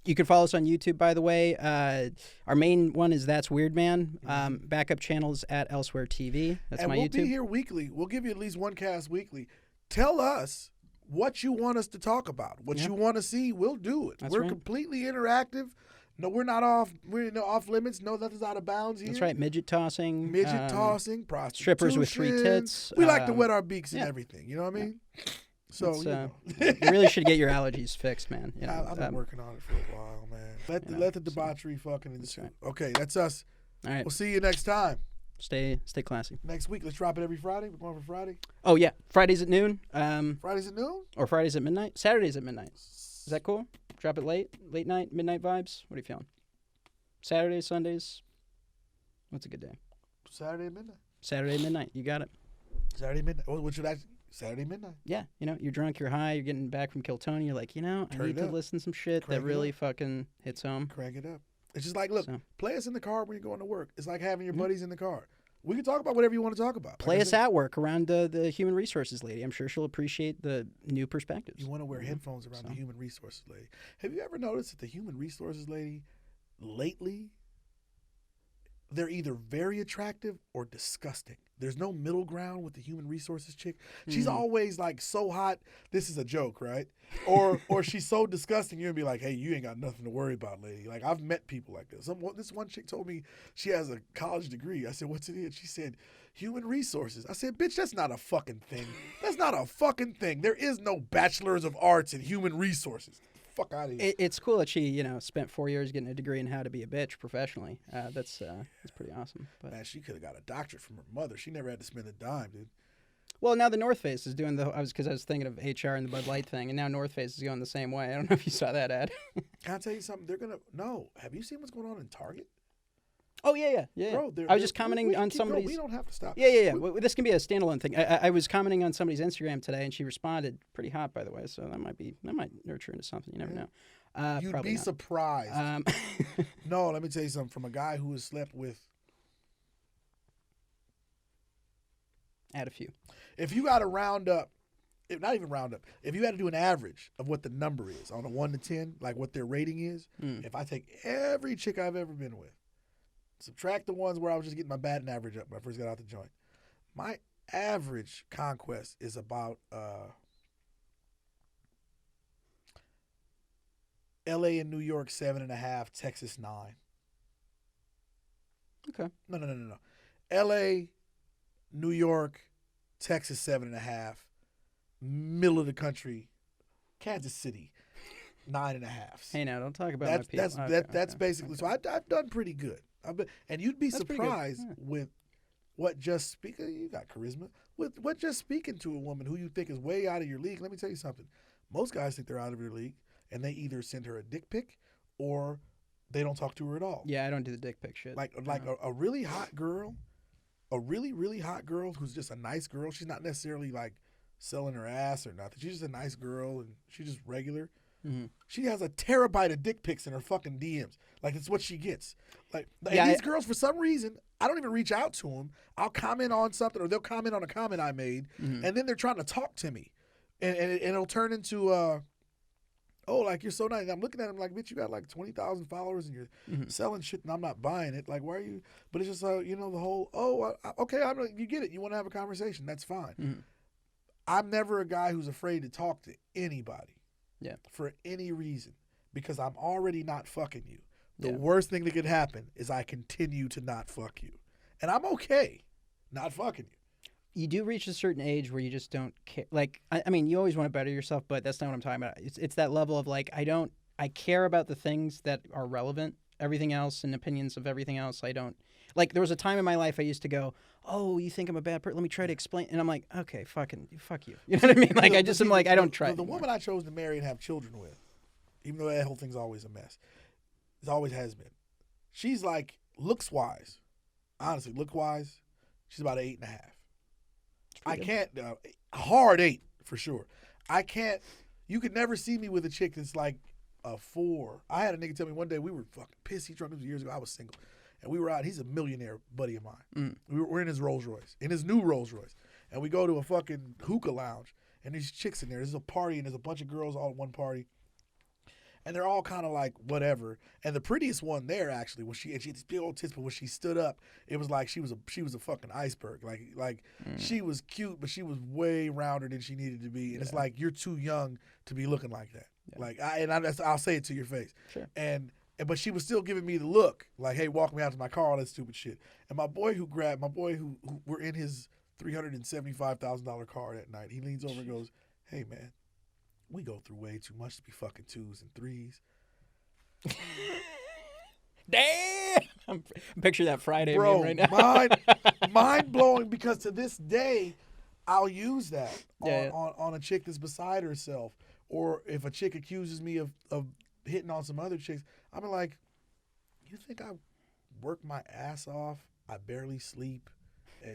You can follow us on YouTube, by the way. Our main one is That's Weird Man. Backup channels at Elsewhere TV. That's and my we'll YouTube. be here weekly. We'll give you at least one cast weekly. Tell us what you want us to talk about. What you want to see, we'll do it. That's we're right. completely interactive. No, we're not off. We're off limits. No, nothing's out of bounds here. That's right. Midget tossing. Tossing, prostitution. Strippers with 3 tits. We like to wet our beaks and everything. You know what I mean? So you really should get your allergies fixed, man. I've been working on it for a while, man. Let the debauchery fucking ensue. right. Okay, that's us. All right. We'll see you next time. Stay classy. Next week, let's drop it every Friday. We're going for Friday. Oh yeah, Fridays at noon. Fridays at noon? Or Fridays at midnight. Saturdays at midnight. Is that cool? Drop it late night, midnight vibes. What are you feeling? Saturdays, Sundays. What's a good day? Saturday at midnight. Saturday midnight. You got it. Saturday midnight. What should I? Saturday midnight. Yeah, you're drunk, you're high, you're getting back from Kiltony, you're like, I Turn need it to up. listen to some shit Crank that it really up. fucking hits home. Crank it up. It's just like, look, So- play us in the car when you're going to work. It's like having your buddies in the car. We can talk about whatever you want to talk about. Play Like I us said, at work around the human resources lady. I'm sure she'll appreciate the new perspectives. You want to wear headphones around the human resources lady. Have you ever noticed that the human resources lady lately, they're either very attractive or disgusting. There's no middle ground with the human resources chick. She's always like so hot. This is a joke, right? Or she's so disgusting. You're gonna be like, hey, you ain't got nothing to worry about, lady. Like I've met people like this. This one chick told me she has a college degree. I said, what's it in? She said, human resources. I said, bitch, that's not a fucking thing. That's not a fucking thing. There is no bachelor's of arts in human resources. Fuck out of here. It's cool that she, spent 4 years getting a degree in how to be a bitch professionally. That's pretty awesome. But Man, she could have got a doctorate from her mother. She never had to spend a dime, dude. Well, now the North Face is doing because I was thinking of HR and the Bud Light thing, and now North Face is going the same way. I don't know if you saw that ad. Can I tell you something? No. Have you seen what's going on in Target? Oh yeah. Bro, I was just commenting on somebody's. We don't have to stop. Yeah. Well, this can be a standalone thing. I was commenting on somebody's Instagram today, and she responded pretty hot, by the way. So that might nurture into something. You never know. You'd Probably be not. surprised. No, let me tell you something. From a guy who has slept with. Add a few. If you got to round up, not even round up, if you had to do an average of what the number is on a 1 to 10, like what their rating is, if I take every chick I've ever been with, subtract the ones where I was just getting my batting average up when I first got out the joint, my average conquest is about L.A. and New York 7.5, Texas 9. Okay. No. L.A., New York, Texas 7.5, middle of the country, Kansas City 9.5. Hey, now don't talk about That's basically. So I've done pretty good. And you'd be surprised with what just speaking. You got charisma with what just speaking to a woman who you think is way out of your league. Let me tell you something. Most guys think they're out of your league, and they either send her a dick pic or they don't talk to her at all. Yeah, I don't do the dick pic shit. Like a really hot girl. A really, really hot girl who's just a nice girl. She's not necessarily like selling her ass or nothing. She's just a nice girl and she's just regular. Mm-hmm. She has a terabyte of dick pics in her fucking DMs. Like it's what she gets. And these girls, for some reason, I don't even reach out to them. I'll comment on something or they'll comment on a comment I made, and then they're trying to talk to me, and it'll turn into like you're so nice. And I'm looking at them like, bitch, you got like 20,000 followers and you're selling shit and I'm not buying it. Like, why are you? But it's just the whole, okay, you get it. You want to have a conversation. That's fine. Mm-hmm. I'm never a guy who's afraid to talk to anybody. Yeah. For any reason, because I'm already not fucking you. The worst thing that could happen is I continue to not fuck you, and I'm okay not fucking you. You do reach a certain age where you just don't care. Like, I mean, you always want to better yourself, but that's not what I'm talking about. It's that level of like, I care about the things that are relevant. Everything else and opinions of everything else, I don't. Like, there was a time in my life I used to go, oh, you think I'm a bad person? Let me try to explain. And I'm like, okay, fuck you. You know what I mean? Like, I don't try. The woman I chose to marry and have children with, even though that whole thing's always a mess, it always has been. She's like, looks-wise, honestly, look-wise, she's about 8.5. I can't, hard 8 for sure. I can't, you could never see me with a chick that's like a 4. I had a nigga tell me one day, we were fucking pissed. He drunk, this was years ago, I was single. And we were out, he's a millionaire buddy of mine. We're in his Rolls Royce, in his new Rolls Royce. And we go to a fucking hookah lounge, and there's chicks in there. There's a party, and there's a bunch of girls all at one party. And they're all kind of like whatever. And the prettiest one there actually was she had these big old tits, but when she stood up, it was like she was a fucking iceberg. Like she was cute, but she was way rounder than she needed to be. And it's like you're too young to be looking like that. Yeah. I'll say it to your face. Sure. But she was still giving me the look, like, hey, walk me out to my car, all that stupid shit. And my boy who were in his $375,000 car that night, he leans over and goes, hey man, we go through way too much to be fucking 2s and 3s. Damn! I'm picturing that Friday bro, meme right now. mind blowing, because to this day, I'll use that on a chick that's beside herself. Or if a chick accuses me of hitting on some other chicks, I'm like, you think I work my ass off? I barely sleep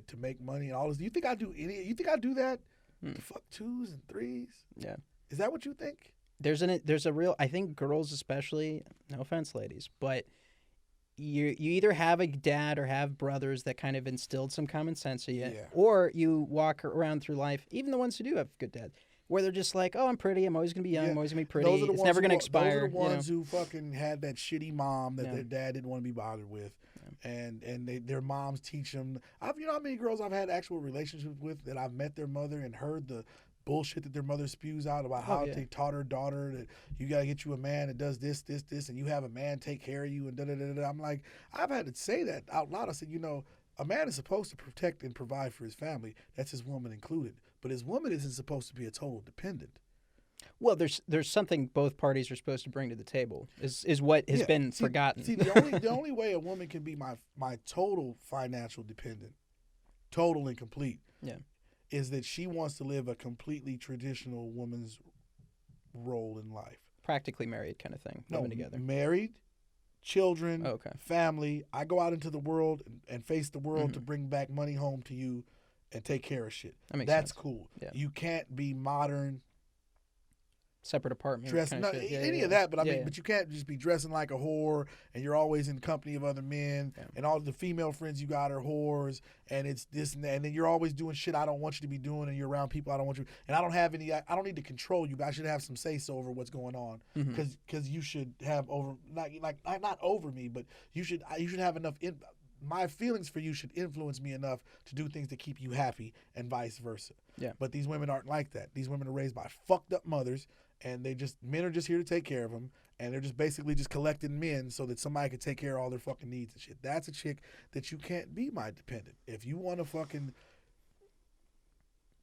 to make money and all this. You think I do that to fuck 2s and 3s? Yeah. Is that what you think? There's a real, I think girls especially, no offense ladies, but you either have a dad or have brothers that kind of instilled some common sense in you, or you walk around through life, even the ones who do have good dads, where they're just like, oh, I'm pretty, I'm always going to be young, I'm always going to be pretty, it's never going to expire. Those are the ones who fucking had that shitty mom that their dad didn't want to be bothered with. And their moms teach them. You know how many girls I've had actual relationships with that I've met their mother and heard the bullshit that their mother spews out about how they taught her daughter that you got to get you a man that does this, and you have a man take care of you and da-da-da-da. I'm like, I've had to say that out loud. I said, a man is supposed to protect and provide for his family. That's his woman included. But his woman isn't supposed to be a total dependent. Well, there's something both parties are supposed to bring to the table is what has been forgotten. See, the only way a woman can be my total financial dependent, total and complete, is that she wants to live a completely traditional woman's role in life. Practically married kind of thing, living together. Married, children, Okay. family. I go out into the world and face the world to bring back money home to you and take care of shit. That makes That's sense. cool. Yeah. You can't be modern, Separate apartment. dressing kind of shit. any of that, but I Yeah, mean, yeah. but you can't just be dressing like a whore and you're always in company of other men and all the female friends you got are whores and it's this and that, and then you're always doing shit I don't want you to be doing and you're around people I don't want you, and I don't need to control you, but I should have some say so over what's going on because you should have over not over me, but you should have enough my feelings for you should influence me enough to do things to keep you happy and vice versa. Yeah. But these women aren't like that. These women are raised by fucked up mothers, and men are just here to take care of them, and they're just basically just collecting men so that somebody can take care of all their fucking needs and shit. That's a chick that you can't be my dependent. If you want to fucking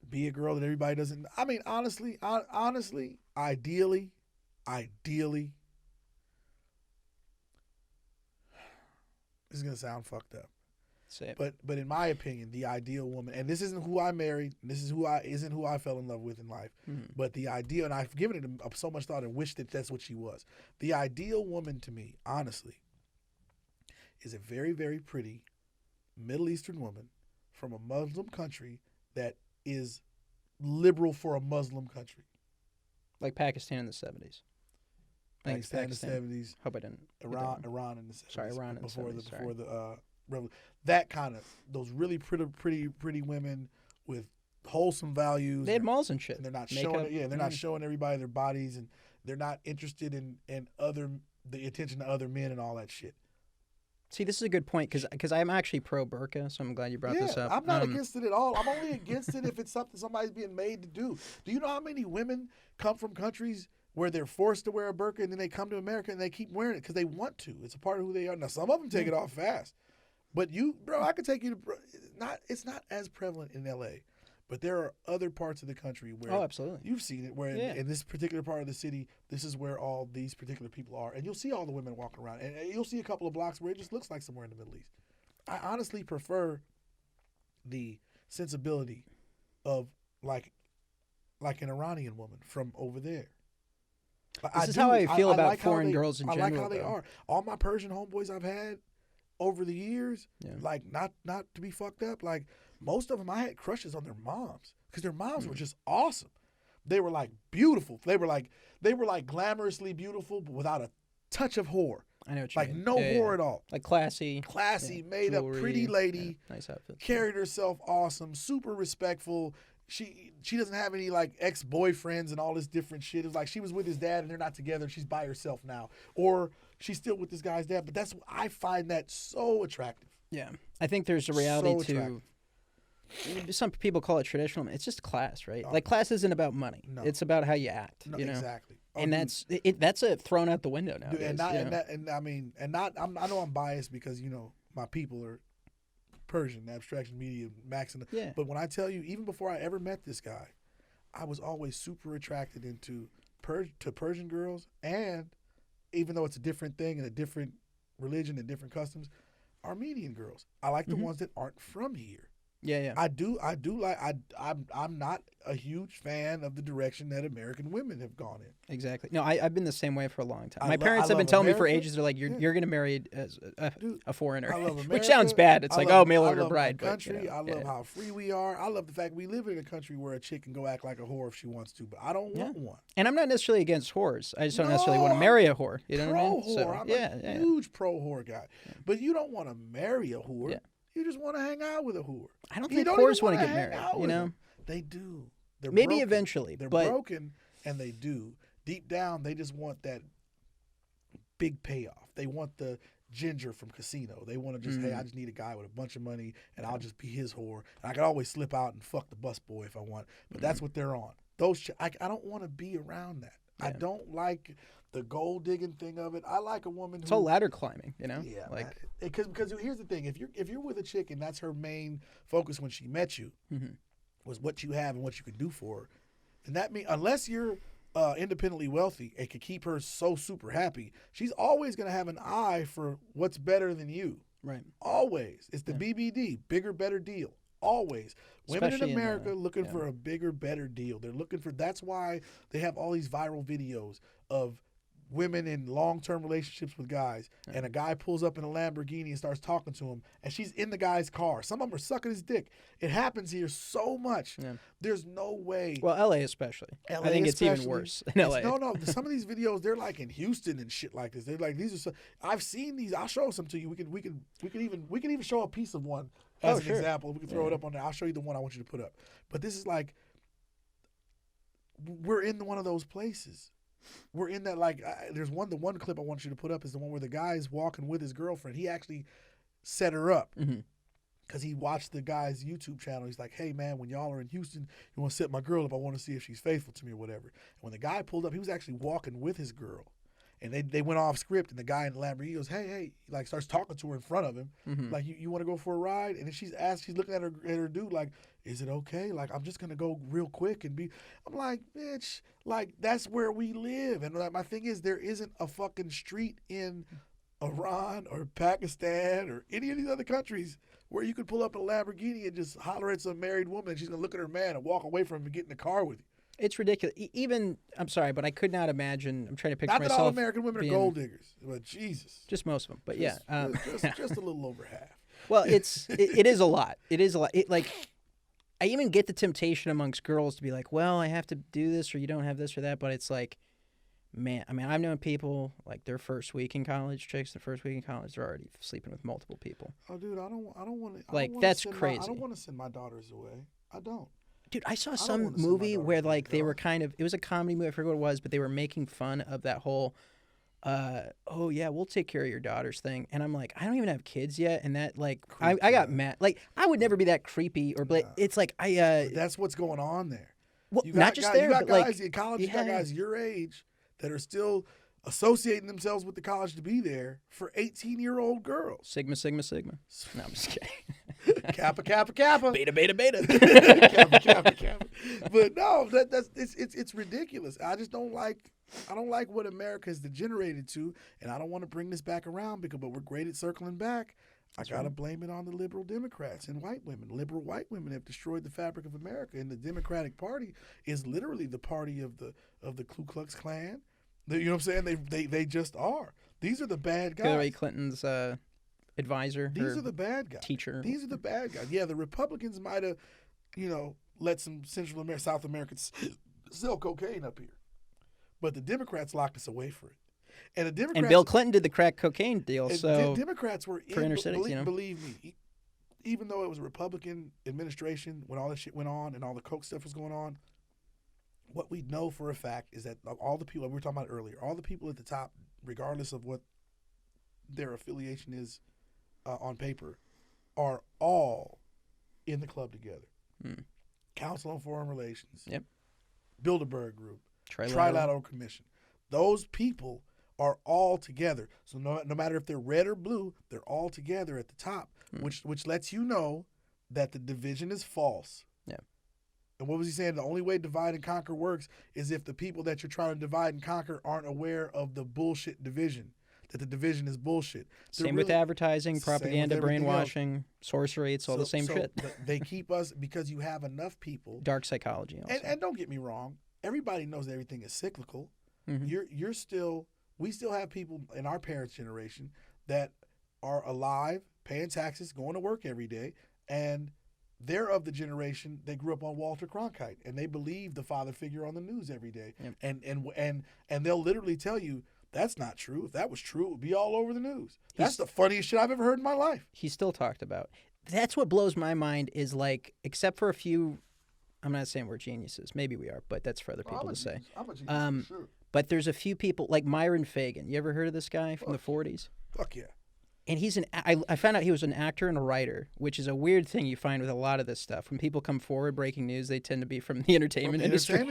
be a girl that everybody doesn't, I mean, honestly, ideally, this is gonna sound fucked up. Say it. But in my opinion, the ideal woman, and this isn't who I married, and this isn't who I fell in love with in life, but the ideal, and I've given it so much thought and wished that that's what she was. The ideal woman to me, honestly, is a very, very pretty Middle Eastern woman from a Muslim country that is liberal for a Muslim country. Like Pakistan in the 70s. I think it's Pakistan in the 70s. Hope I didn't. get that Iran one. in the 70s. Sorry, Iran in the before 70s, before the that kind of, those really pretty women with wholesome values. They had malls and shit. And they're not Makeup. showing they're not showing everybody their bodies, and they're not interested in the attention to other men and all that shit. See, this is a good point because I'm actually pro burqa, so I'm glad you brought this up. I'm not against it at all. I'm only against it if it's something somebody's being made to do. Do you know how many women come from countries where they're forced to wear a burqa and then they come to America and they keep wearing it because they want to? It's a part of who they are. Now, some of them take it off fast. But I could take you to, it's not as prevalent in L.A., but there are other parts of the country where absolutely. You've seen it, where in this particular part of the city, this is where all these particular people are. And you'll see all the women walking around. And you'll see a couple of blocks where it just looks like somewhere in the Middle East. I honestly prefer the sensibility of like an Iranian woman from over there. This is how I feel about foreign girls in general. I like how they are. All my Persian homeboys I've had over the years, like not to be fucked up, like most of them I had crushes on their moms because their moms were just awesome. They were like beautiful. They were like glamorously beautiful, but without a touch of whore. I know what you like mean. no whore at all. Like classy, made up, pretty lady, nice outfit, carried herself awesome, super respectful. She doesn't have any like ex-boyfriends and all this different shit. It's like she was with his dad and they're not together. She's by herself now, or she's still with this guy's dad. But I find that so attractive. Yeah, I think there's a reality to. Some people call it traditional. It's just class, right? Like class isn't about money. No. It's about how you act. No, you know? Exactly. And that's thrown out the window now. I know I'm biased because my people are Persian, abstraction media, Max, but when I tell you, even before I ever met this guy, I was always super attracted to Persian girls, and even though it's a different thing and a different religion and different customs, Armenian girls. I like the ones that aren't from here. Yeah. I do like. I'm not a huge fan of the direction that American women have gone in. Exactly. No, I've been the same way for a long time. My parents have been telling me for ages. They're like, you're going to marry a foreigner, I love America, which sounds bad. It's mail order bride. Country. I love how free we are. I love the fact we live in a country where a chick can go act like a whore if she wants to, but I don't want one. And I'm not necessarily against whores. I just don't necessarily want to marry a whore. You know what I mean? Whore. I'm a huge pro whore guy, but you don't want to marry a whore. Yeah. You just want to hang out with a whore. I don't think whores want to get married. You know, them. They do. They're maybe broken. Eventually. They're broken, and they do. Deep down, they just want that big payoff. They want the Ginger from Casino. They want to just, hey, I just need a guy with a bunch of money, and I'll just be his whore, and I can always slip out and fuck the busboy if I want. But that's what they're on. I don't want to be around that. Yeah. I don't like the gold digging thing of it. I like a woman. It's all ladder climbing, you know. Yeah, like because here's the thing: if you're with a chick and that's her main focus when she met you was what you have and what you can do for her, then that means unless you're independently wealthy and can keep her so super happy, she's always going to have an eye for what's better than you. Right. Always. It's the BBD, bigger, better deal. Always. Women Especially in in, America looking yeah. for a bigger, better deal. They're looking for. That's why they have all these viral videos of women in long-term relationships with guys, and a guy pulls up in a Lamborghini and starts talking to him, and she's in the guy's car. Some of them are sucking his dick. It happens here so much. Yeah. There's no way. Well, LA especially. LA I think it's even especially. worse in LA. No. Some of these videos, they're like in Houston and shit like this. They're like these are. I've seen these. I'll show some to you. We can even show a piece of one as an sure. example. We can throw it up on there. I'll show you the one I want you to put up. But this is like we're in one of those places. We're in that like there's one. The one clip I want you to put up is the one where the guy is walking with his girlfriend. He actually set her up. Because he watched the guy's YouTube channel. He's like, hey, man, when y'all are in Houston, you want to set my girl up. I want to see if she's faithful to me or whatever. And when the guy pulled up, he was actually walking with his girl. And they went off script, and the guy in the Lamborghini goes, hey, he like starts talking to her in front of him. Like, you want to go for a ride? And then she's looking at her dude like, is it okay? Like, I'm just going to go real quick and be. I'm like, bitch, like, that's where we live. And like, my thing is, there isn't a fucking street in Iran or Pakistan or any of these other countries where you could pull up in a Lamborghini and just holler at some married woman and she's going to look at her man and walk away from him and get in the car with you. It's ridiculous. Even, I'm sorry, but I could not imagine. I'm trying to picture Not that myself. all American women being, are gold diggers, but Jesus. Just most of them. But yeah. Just a little over half. Well, it is a lot. It is a lot. I even get the temptation amongst girls to be like, well, I have to do this or you don't have this or that. But it's like, man, I mean, I've known people like their first week in college, chicks, their first week in college, they're already sleeping with multiple people. Oh, dude, I don't want to. Like, that's crazy. I don't want to send my daughters away. I don't. Dude, I saw don't some wanna send my movie daughters where to like they go. were it was a comedy movie, I forget what it was, but they were making fun of that whole, oh yeah, we'll take care of your daughters thing. And I'm like, I don't even have kids yet. And that like, I got mad. Like, I would never be that creepy or, it's like, That's what's going on there. well, You got not just guys, there, you got but guys like, in college. You got yeah. guys your age that are still associating themselves with the college to be there for 18-year-old girls. Sigma, Sigma, Sigma. No, I'm just kidding. Kappa, Kappa, Kappa. Beta, beta, beta. Kappa, Kappa, Kappa. But no, it's ridiculous. I just don't like. I don't like what America has degenerated to, and I don't want to bring this back around but we're great at circling back. I gotta blame it on the liberal Democrats and white women. Liberal white women have destroyed the fabric of America, and the Democratic Party is literally the party of the Ku Klux Klan. You know what I'm saying? They just are. These are the bad guys. Hillary Clinton's advisor. These are the bad guys. Teacher. These are the bad guys. Yeah, the Republicans might have, let some South Americans sell cocaine up here, but the Democrats locked us away for it. And the Democrats And Bill Clinton did the crack cocaine deal, and so Democrats were for inner cities, believe me, even though it was a Republican administration when all this shit went on and all the coke stuff was going on, what we know for a fact is that all the people we were talking about earlier, all the people at the top, regardless of what their affiliation is on paper, are all in the club together. Council on Foreign Relations, Yep. Bilderberg Group, Trilateral. Trilateral Commission. Those people are all together. So no matter if they're red or blue, they're all together at the top, which lets you know that the division is false. Yeah. And what was he saying? The only way divide and conquer works is if the people that you're trying to divide and conquer aren't aware of the bullshit division, that the division is bullshit. Same with advertising, Same with propaganda, everything else. brainwashing, sorcery. It's all the same shit. They keep us because you have enough people. Dark psychology also. And don't get me wrong, everybody knows everything is cyclical. Mm-hmm. We still have people in our parents' generation that are alive, paying taxes, going to work every day, and they're of the generation they grew up on Walter Cronkite, and they believe the father figure on the news every day. Yep. And they'll literally tell you that's not true. If that was true, it would be all over the news. That's the funniest shit I've ever heard in my life. He still talked about. That's what blows my mind is like, except for a few, I'm not saying we're geniuses. Maybe we are, but that's for other people to say. I'm a genius, for sure. But there's a few people like Myron Fagan. You ever heard of this guy from the 40s? Fuck yeah. And I found out he was an actor and a writer, which is a weird thing you find with a lot of this stuff. When people come forward breaking news, they tend to be from the entertainment industry,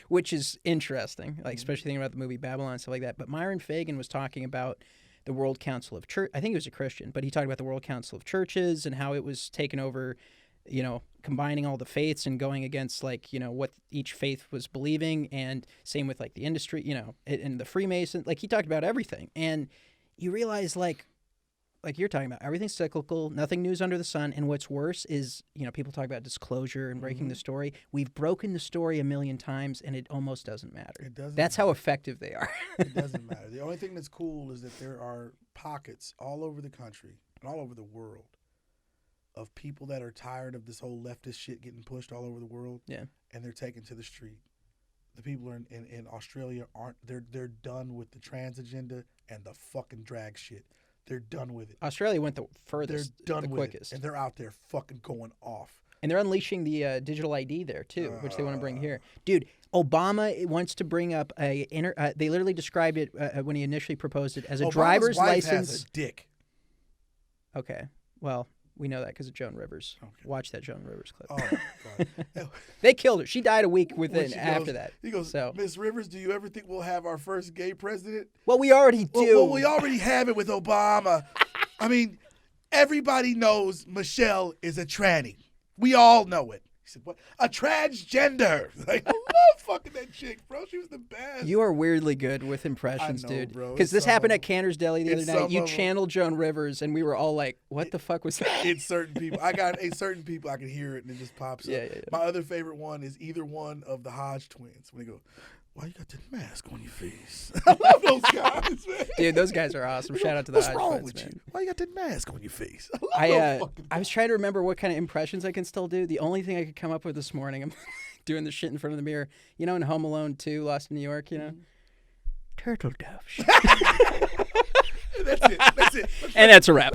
which is interesting, like especially thinking about the movie Babylon and stuff like that. But Myron Fagan was talking about the World Council of Church. I think he was a Christian, but he talked about the World Council of Churches and how it was taken over, combining all the faiths and going against what each faith was believing, and same with like the industry, and the Freemason. Like he talked about everything, and you realize like like you're talking about, everything's cyclical, nothing news under the sun. And what's worse is, people talk about disclosure and breaking the story. We've broken the story a million times, and it almost doesn't matter. It doesn't. That's how effective they are. It doesn't matter. The only thing that's cool is that there are pockets all over the country and all over the world of people that are tired of this whole leftist shit getting pushed all over the world. Yeah. And they're taken to the street. The people in Australia they're done with the trans agenda and the fucking drag shit. They're done with it. Australia went the furthest, They're done the with quickest. it. And they're out there fucking going off. And they're unleashing the digital ID there, too, which they want to bring here. Dude, Obama wants to bring up they literally described it when he initially proposed it as a Obama's driver's wife license. has a dick. Okay. Well, we know that because of Joan Rivers. Okay. Watch that Joan Rivers clip. Oh, my God. They killed her. She died a week When after that. He goes, Miss Rivers, do you ever think we'll have our first gay president? Well, we already do. Well, we already have it with Obama. I mean, everybody knows Michelle is a tranny. We all know it. He said, what? A transgender. Like, I love fucking that chick, bro. She was the best. You are weirdly good with impressions, I know, dude. bro. Because this happened Some at Cantor's Deli the other it's night. some You of 'em. channeled Joan Rivers, and we were all like, what the fuck was that? It's certain people. I got certain people I can hear it and it just pops up. Yeah. My other favorite one is either one of the Hodge twins. When they go, why you got that mask on your face? I love those guys, man. Dude, those guys are awesome. Shout out to the What's Hodge wrong twins, with man. you? Why you got that mask on your face? I love those fucking I was trying to remember what kind of impressions I can still do. The only thing I could come up with this morning, I'm doing the shit in front of the mirror. In Home Alone 2, Lost in New York, Turtle dove. That's it. And that's a wrap.